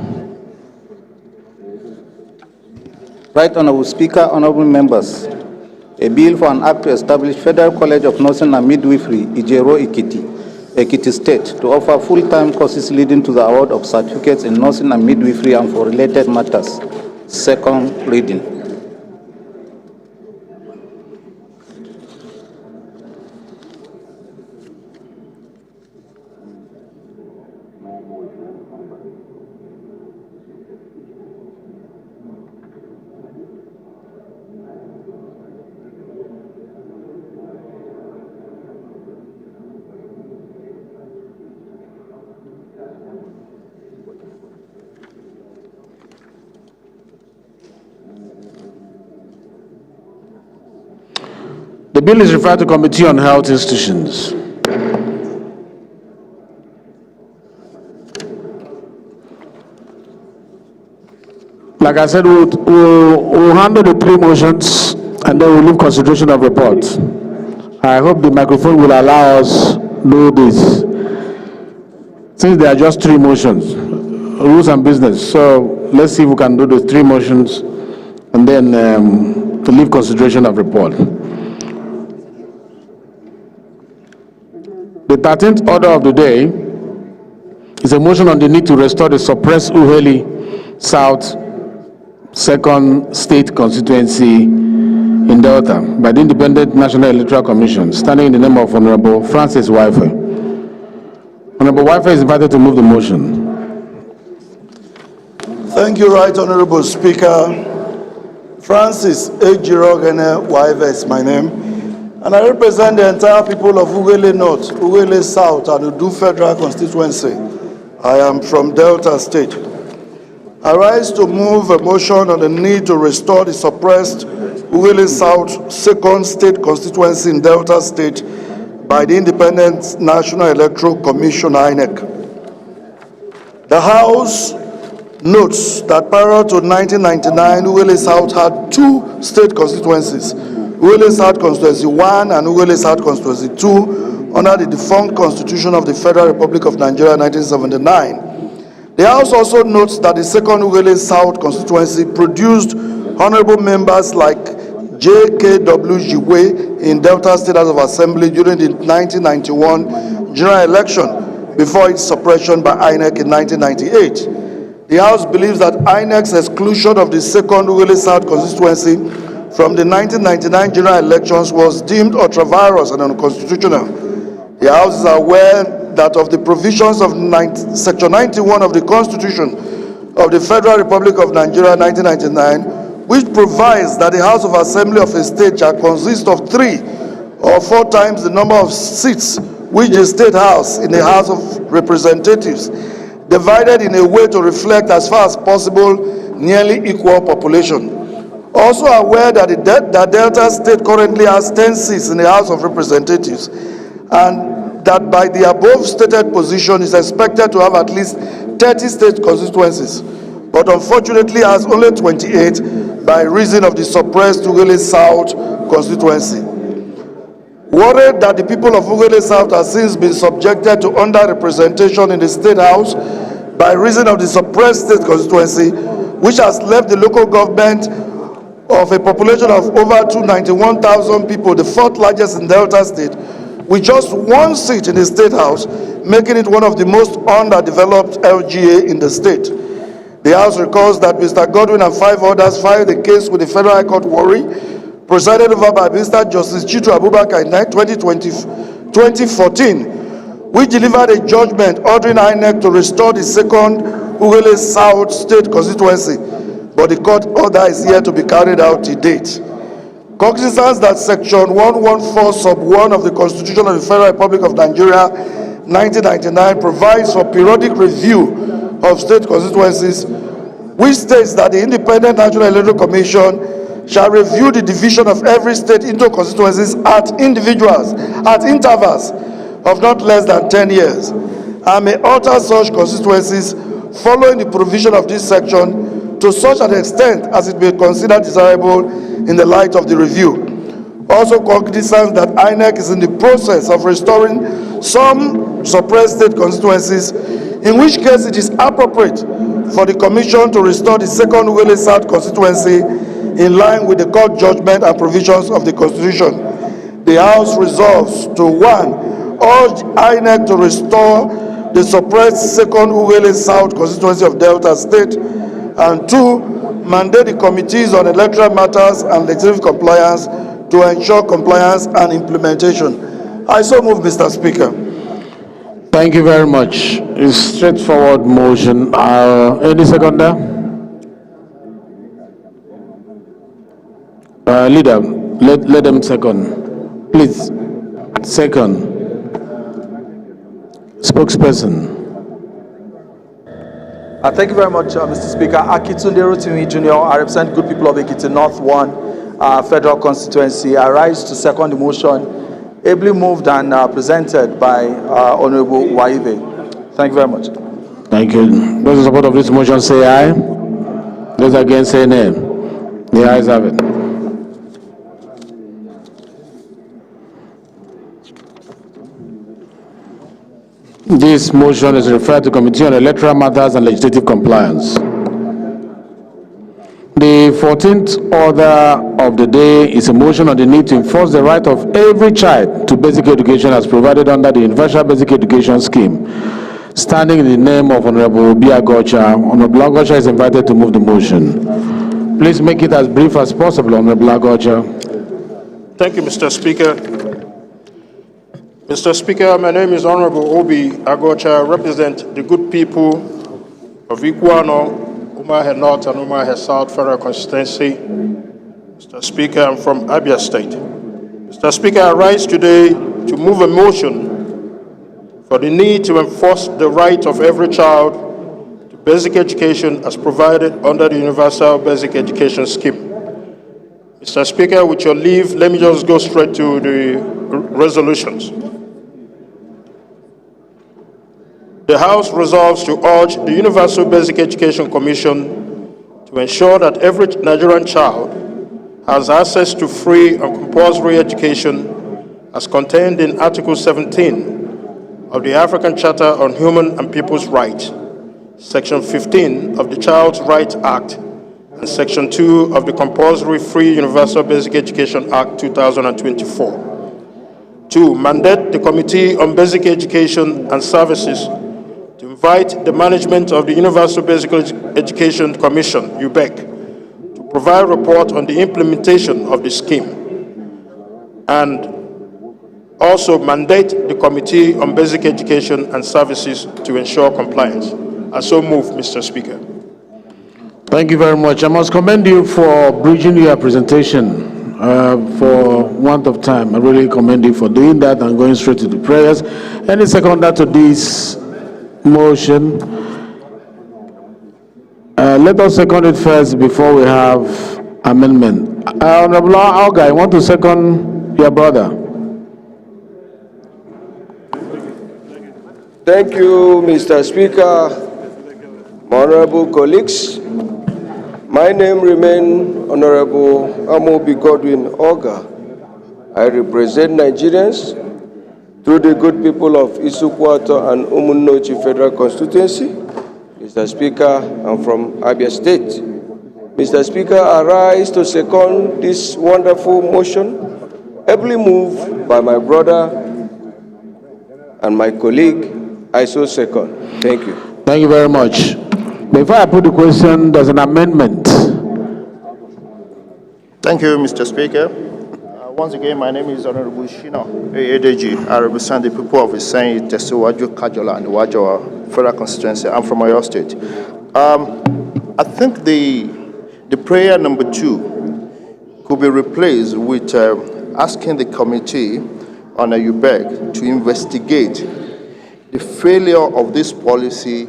Right Honorable Speaker, honorable members, a bill for an act to establish Federal College of Nursing and Midwifery, Ijero Ekiti State, to offer full-time courses leading to the award of certificates in nursing and midwifery and for related matters. Second reading. The bill is referred to Committee on Health Institutions. Like I said, we'll handle the three motions and then we'll leave consideration of reports. I hope the microphone will allow us to do this. Since there are just three motions, rules and business. So let's see if we can do the three motions and then to leave consideration of report. The 13th order of the day is a motion on the need to restore the suppressed Uheli South Second State Constituency in Delta by the Independent National Electoral Commission, standing in the name of Honorable Francis Wife. Honorable Wife is invited to move the motion. Thank you, Right Honorable Speaker. Francis Ejirogene Wife is my name, and I represent the entire people of Ughelli North, Ughelli South, and Udu Federal Constituency. I am from Delta State. I rise to move a motion on the need to restore the suppressed Ughelli South Second State Constituency in Delta State by the Independent National Electoral Commission, INEC. The House notes that prior to 1999, Ughelli South had two state constituencies, Ughelli South Constituency 1 and Ughelli South Constituency 2, under the defunct Constitution of the Federal Republic of Nigeria 1979. The House also notes that the second Ughelli South constituency produced honorable members like J.K.W. Jiwe in Delta State House of Assembly during the 1991 general election before its suppression by INEC in 1998. The House believes that INEC's exclusion of the second Ughelli South constituency from the 1999 general elections was deemed ultra-virus and unconstitutional. The House is aware that of the provisions of Section 91 of the Constitution of the Federal Republic of Nigeria 1999, which provides that the House of Assembly of a state shall consist of 3 or 4 times the number of seats which the State House in the House of Representatives, divided in a way to reflect as far as possible nearly equal population. Also aware that that Delta State currently has 10 seats in the House of Representatives, and that by the above stated position is expected to have at least 30 state constituencies, but unfortunately has only 28 by reason of the suppressed Ughelli South constituency. Worried that the people of Ughelli South have since been subjected to underrepresentation in the State House by reason of the suppressed state constituency, which has left the local government of a population of over 291,000 people, the 4th largest in Delta State, with just 1 seat in the State House, making it one of the most underdeveloped LGA in the state. The House recalls that Mr. Godwin and 5 others filed a case with the Federal High Court Warri, presided over by Mr. Justice Chitu Abubakar in 2014, which delivered a judgment ordering INEC to restore the second Ughelli South State constituency, but the court order is yet to be carried out to date. Cognizance that Section 114 sub 1 of the Constitution of the Federal Republic of Nigeria 1999 provides for periodic review of state constituencies, which states that the Independent National Electoral Commission shall review the division of every state into constituencies at intervals of not less than 10 years, and may alter such constituencies following the provision of this section to such an extent as it may be considered desirable in the light of the review. Also cognizant that INEC is in the process of restoring some suppressed state constituencies, in which case it is appropriate for the Commission to restore the second Ughelli South constituency in line with the court judgment and provisions of the Constitution. The House resolves to 1. Urge INEC to restore the suppressed second Ughelli South constituency of Delta State, and 2. Mandate the committees on electoral matters and legislative compliance to ensure compliance and implementation. I so move, Mr. Speaker. Thank you very much. It's a straightforward motion. Any seconder? Leader, let them second. Please, second. Spokesperson. Thank you very much, Mr. Speaker. Akitunde Rotimi Jr., I represent good people of Ekiti North 1 Federal Constituency. I rise to second the motion, ably moved and presented by Honorable Waive. Thank you very much. Thank you. Those in support of this motion say aye. Those against say nay. The ayes have it. This motion is referred to Committee on Electoral Matters and Legislative Compliance. The 14th order of the day is a motion on the need to enforce the right of every child to basic education as provided under the Universal Basic Education Scheme. Standing in the name of Honorable Biagocha, Honorable Agocha is invited to move the motion. Please make it as brief as possible, Honorable Agocha. Thank you, Mr. Speaker. Mr. Speaker, my name is Honorable Obi Agocha. I represent the good people of Iguano, Umahe North and Umahe South Federal Constituency. Mr. Speaker, I'm from Abia State. Mr. Speaker, I rise today to move a motion for the need to enforce the right of every child to basic education as provided under the Universal Basic Education Scheme. Mr. Speaker, with your leave, let me just go straight to the resolutions. The House resolves to urge the Universal Basic Education Commission to ensure that every Nigerian child has access to free and compulsory education as contained in Article 17 of the African Charter on Human and People's Rights, Section 15 of the Child's Rights Act, and Section 2 of the Compulsory Free Universal Basic Education Act 2024. 2. Mandate the Committee on Basic Education and Services to invite the management of the Universal Basic Education Commission, UBEC, to provide a report on the implementation of the scheme, and also mandate the Committee on Basic Education and Services to ensure compliance. I so move, Mr. Speaker. Thank you very much. I must commend you for bridging your presentation for want of time. I really commend you for doing that and going straight to the prayers. Any seconder to this motion? Let us second it first before we have amendment. Honorable Alga, I want to second your brother. Thank you, Mr. Speaker. Honorable colleagues, my name remains Honorable Amobi Godwin Oga. I represent Nigerians through the good people of Isukwato and Umunnochi Federal Constituency. Mr. Speaker, I'm from Abia State. Mr. Speaker, I rise to second this wonderful motion, ably moved by my brother and my colleague. I so second. Thank you. Thank you very much. Before I put the question, there's an amendment. Thank you, Mr. Speaker. Once again, my name is Honorable Shina Edeji. I represent the people of Isenyi, Tesiwaju, Kajola, and Wajawa Federal Constituency. I'm from Oyo State. I think the prayer number 2 could be replaced with asking the committee on a UBEC to investigate the failure of this policy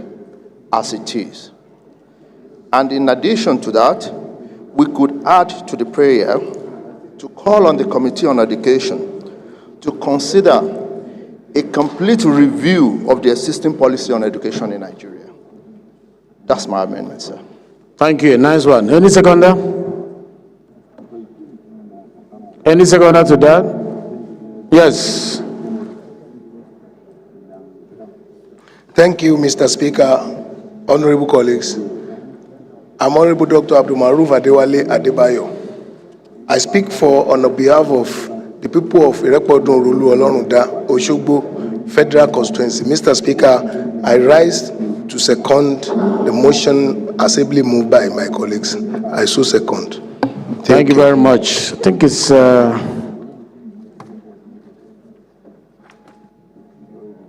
as it is. And in addition to that, we could add to the prayer to call on the Committee on Education to consider a complete review of the existing policy on education in Nigeria. That's my amendment, sir. Thank you. Nice one. Any seconder? Any seconder to that? Yes. Thank you, Mr. Speaker, honorable colleagues. I'm Honorable Dr. Abdulmaruf Adewale Adebayo. I speak on behalf of the people of Electoral Rulu Oloruda, Oshogbo Federal Constituency. Mr. Speaker, I rise to second the motion assembly moved by my colleagues. I so second. Thank you very much. I think it's a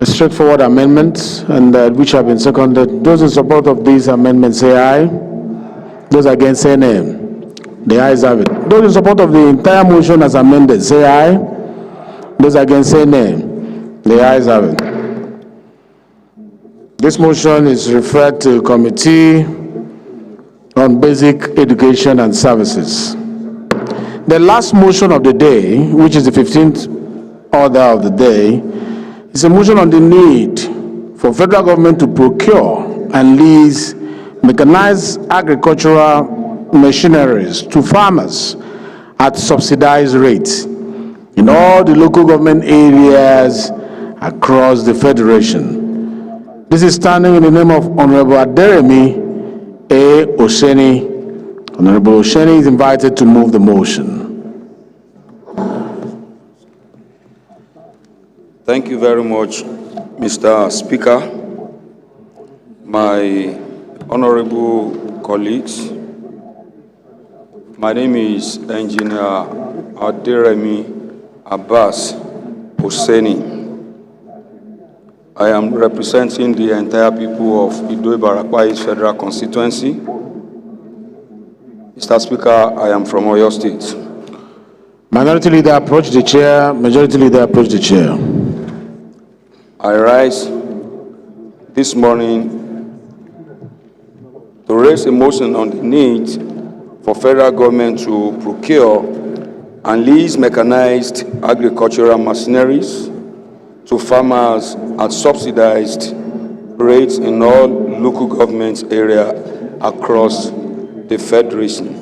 straightforward amendment, and which have been seconded. Those in support of these amendments say aye. Those against say nay. The ayes have it. Those in support of the entire motion as amended say aye. Those against say nay. The ayes have it. This motion is referred to Committee on Basic Education and Services. The last motion of the day, which is the 15th order of the day, is a motion on the need for federal government to procure and lease mechanized agricultural machineries to farmers at subsidized rates in all the local government areas across the Federation. This is standing in the name of Honorable Aderemi A. Osheni. Honorable Osheni is invited to move the motion. Thank you very much, Mr. Speaker. My honorable colleagues, my name is Engineer Aderemi Abbas Hosseini. I am representing the entire people of Ido-Ibarakwa Federal Constituency. Mr. Speaker, I am from Oyo State. Minority Leader, approach the chair. Majority Leader, approach the chair. I rise this morning to raise a motion on the need for federal government to procure and lease mechanized agricultural machineries to farmers at subsidized rates in all local government areas across the Federation.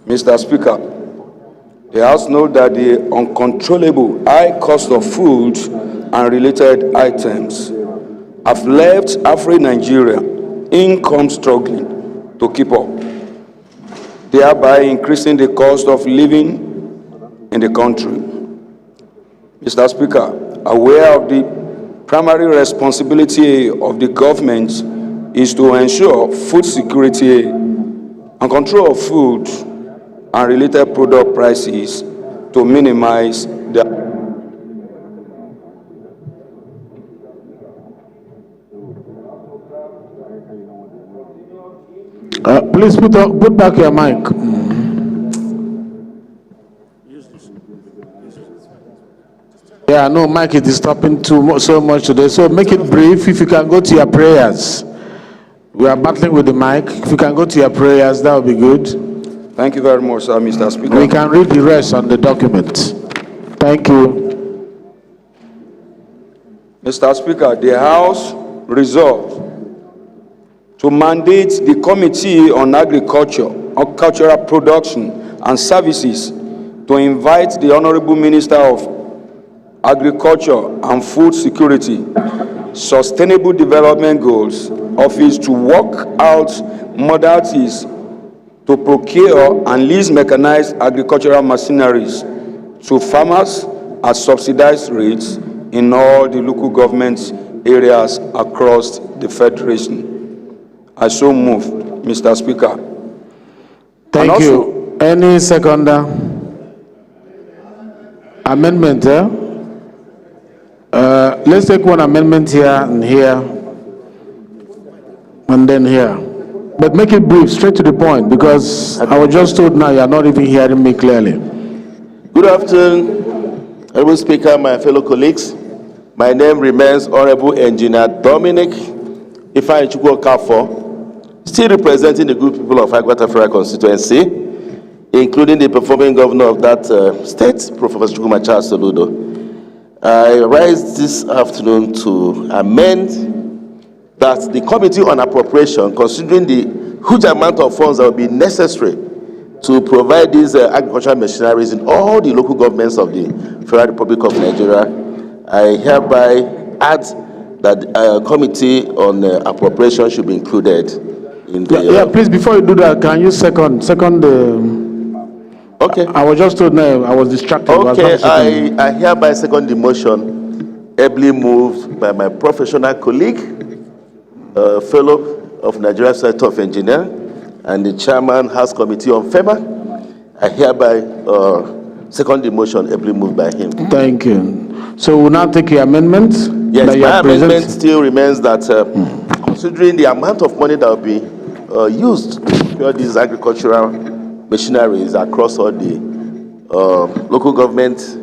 Mr. Speaker, the House knows that the uncontrollable high cost of food and related items have left Afro-Nigeria income struggling to keep up, thereby increasing the cost of living in the country. Mr. Speaker, aware of the primary responsibility of the government is to ensure food security and control of food and related product prices to minimize the please put back your mic. Yeah, no, mic is stopping so much today. So make it brief. If you can go to your prayers. We are battling with the mic. If you can go to your prayers, that would be good. Thank you very much, Mr. Speaker. We can read the rest on the document. Thank you. Mr. Speaker, the House resolved to mandate the Committee on Agricultural Production and Services to invite the Honorable Minister of Agriculture and Food Security, Sustainable Development Goals Office to work out modalities to procure and lease mechanized agricultural machineries to farmers at subsidized rates in all the local government areas across the Federation. I so move, Mr. Speaker. Thank you. Any seconder? Amendment, let's take one amendment here and here, and then here. But make it brief, straight to the point, because I was just told now you are not even hearing me clearly. Good afternoon, Honorable Speaker, my fellow colleagues. My name remains Honorable Engineer Dominic Ifeanyi Kafo, still representing the good people of Agwata Federal constituency, including the performing governor of that state, Professor Chukwuma Charles Soludo. I rise this afternoon to amend that the Committee on Appropriation, considering the huge amount of funds that will be necessary to provide these agricultural machineries in all the local governments of the Federal Republic of Nigeria, I hereby add that the Committee on Appropriation should be included in the... please, before you do that, can you second okay. I was just told now, I was distracted. Okay, I hereby second the motion, ably moved by my professional colleague, fellow of Nigeria Society of Engineers, and the chairman, House Committee on FEMA. I hereby second the motion, ably moved by him. Thank you. So we'll now take your amendment. Yes, my amendment still remains that considering the amount of money that will be used to procure these agricultural machineries across all the local governments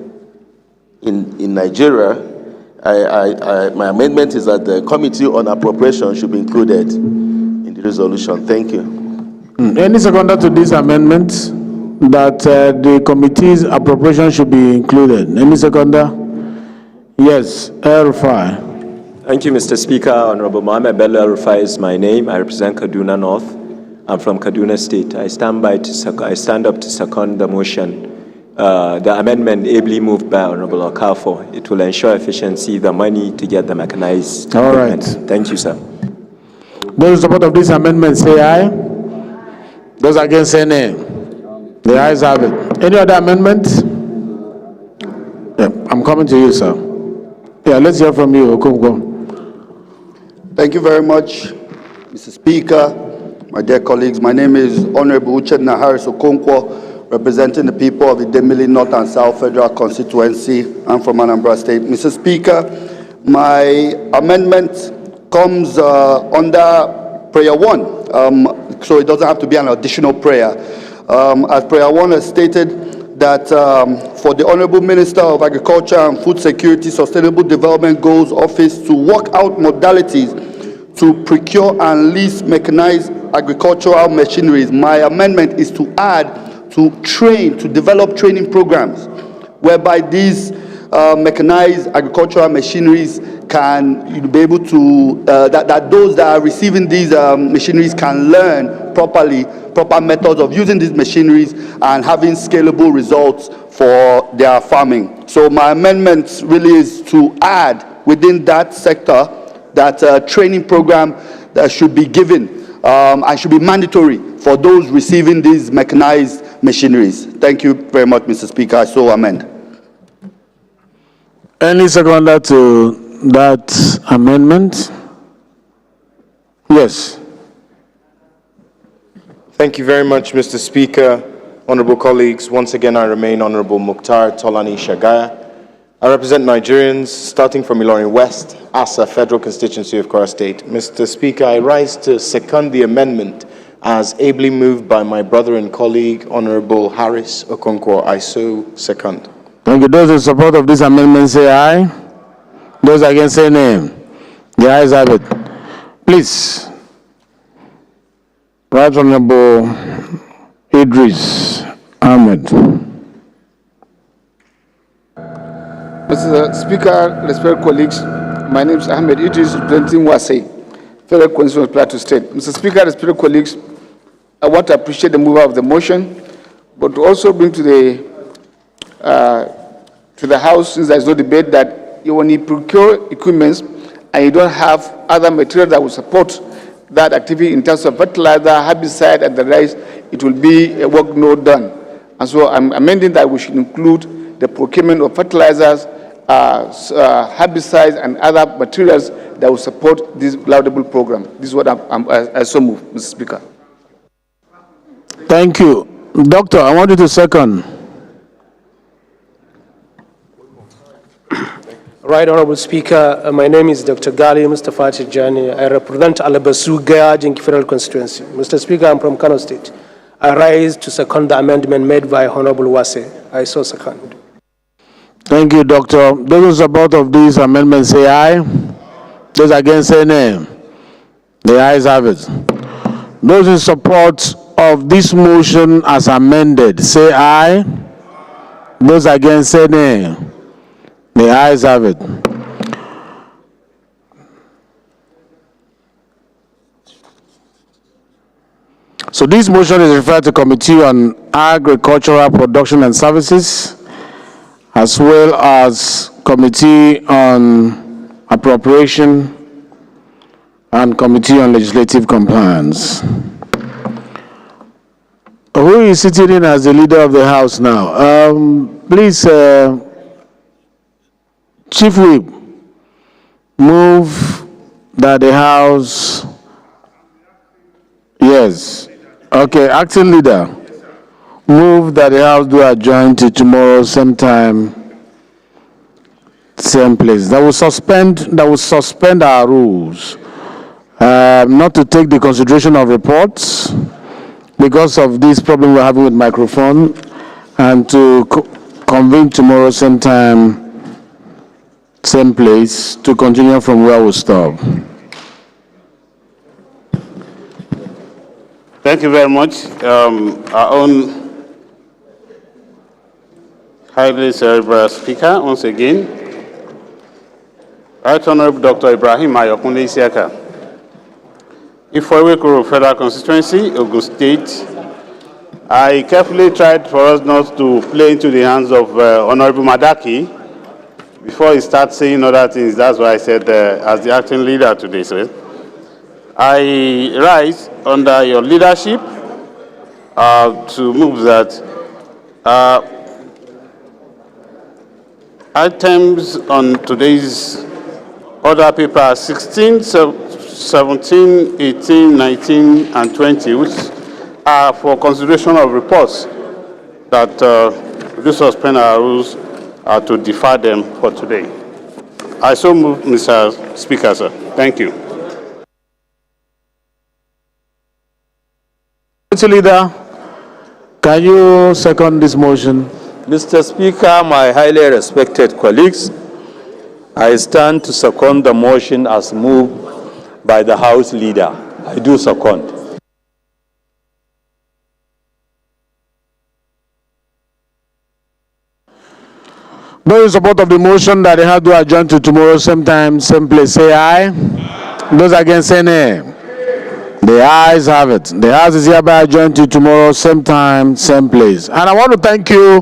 in Nigeria, my amendment is that the Committee on Appropriation should be included in the resolution. Thank you. Any seconder to this amendment that the committee's appropriation should be included? Any seconder? Yes, El-Rufai. Thank you, Mr. Speaker. Honorable Mohammed Bello El-Rufai is my name. I represent Kaduna North. I'm from Kaduna State. I stand up to second the motion. The amendment ably moved by Honorable Okafo. It will ensure efficiency, the money to get the mechanized equipment. Thank you, sir. Those in support of this amendment say aye. Those against say nay. The ayes have it. Any other amendments? Yeah, I'm coming to you, sir. Yeah, let's hear from you, Okonkwo. Thank you very much, Mr. Speaker, my dear colleagues. My name is Honorable Uchenna Harris Okonkwo, representing the people of the Demili North and South Federal Constituency. I'm from Anambra State. Mr. Speaker, my amendment comes under Prayer 1, so it doesn't have to be an additional prayer. As Prayer 1 has stated, that for the Honorable Minister of Agriculture and Food Security Sustainable Development Goals Office to work out modalities to procure and lease mechanized agricultural machineries, my amendment is to add to develop training programs whereby these mechanized agricultural machineries can be able to, that those that are receiving these machineries can learn proper methods of using these machineries and having scalable results for their farming. So my amendment really is to add within that sector that training program that should be given and should be mandatory for those receiving these mechanized machineries. Thank you very much, Mr. Speaker. I so amend. Any seconder to that amendment? Yes. Thank you very much, Mr. Speaker. Honorable colleagues, once again I remain Honorable Mukhtar Tolani Shagaya. I represent Nigerians starting from Ilorin West, Asa, Federal Constituency of Kwara State. Mr. Speaker, I rise to second the amendment as ably moved by my brother and colleague, Honorable Harris Okonkwo. I so second. Thank you. Those in support of this amendment say aye. Those against say nay. The ayes have it. Please. Right Honorable Idris Ahmed. Mr. Speaker, respected colleagues, my name is Ahmed Idris, representing Wasai, Federal Constituency of Plateau State. Mr. Speaker, respected colleagues, I want to appreciate the mover of the motion, but to also bring to the House, since there is no debate, that when you procure equipment and you don't have other material that will support that activity in terms of fertilizer, herbicide, and the rest, it will be a work not done. And so I'm amending that we should include the procurement of fertilizers, herbicides, and other materials that will support this laudable program. This is what I so move, Mr. Speaker. Thank you. Doctor, I want you to second. Right, Honorable Speaker, my name is Dr. Gali Mustafa Tijani. I represent Alabasu Gayajinki Federal Constituency. Mr. Speaker, I'm from Kano State. I rise to second the amendment made by Honorable Wase. I so second. Thank you, Doctor. Those in support of this amendment say aye. Those against say nay. The ayes have it. Those in support of this motion as amended, say aye. Those against, say nay. The ayes have it. So this motion is referred to Committee on Agricultural Production and Services, as well as Committee on Appropriation and Committee on Legislative Compliance. Who is sitting in as the leader of the House now? Please, Chief Whip, move that the House, yes. Okay, acting leader, move that the House do adjourn to tomorrow, same time, same place. That will suspend our rules, not to take the consideration of reports because of this problem we're having with microphone, and to convene tomorrow, same time, same place, to continue from where we stop. Thank you very much. Our own highly cerebral speaker, once again, Right Honorable Dr. Ibrahim Ayokunle Isiaka. Ifeanyi Federal Constituency, Ogun State. I carefully tried for us not to play into the hands of Honorable Madaki before he starts saying other things. That's why I said, as the acting leader today, sir, I rise under your leadership to move that items on today's order paper 16, 17, 18, 19, and 20, which are for consideration of reports, that we suspend our rules to defer them for today. I so move, Mr. Speaker, sir. Thank you. Mr. Leader, can you second this motion? Mr. Speaker, my highly respected colleagues, I stand to second the motion as moved by the House Leader. I do second. Those in support of the motion that they have to adjourn to tomorrow, same time, same place, say aye. Those against, say nay. The ayes have it. The House is hereby adjourned to tomorrow, same time, same place. And I want to thank you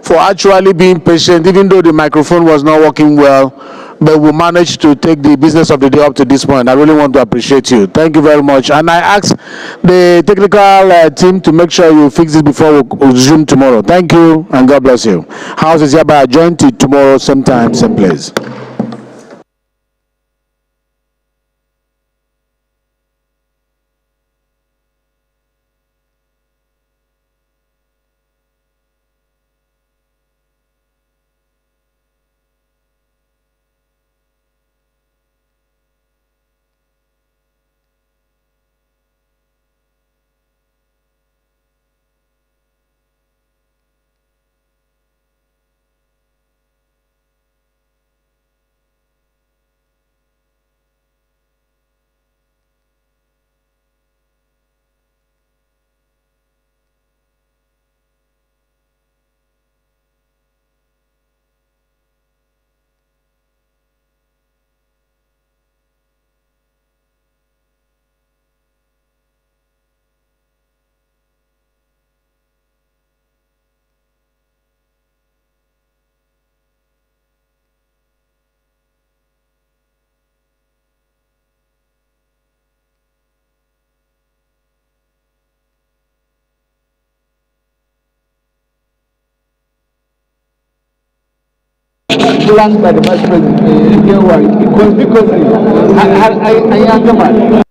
for actually being patient, even though the microphone was not working well, but we managed to take the business of the day up to this point. I really want to appreciate you. Thank you very much. And I ask the technical team to make sure you fix it before we resume tomorrow. Thank you, and God bless you. House is hereby adjourned to tomorrow, same time, same place. Planned by the Vice President, conspicuously, I am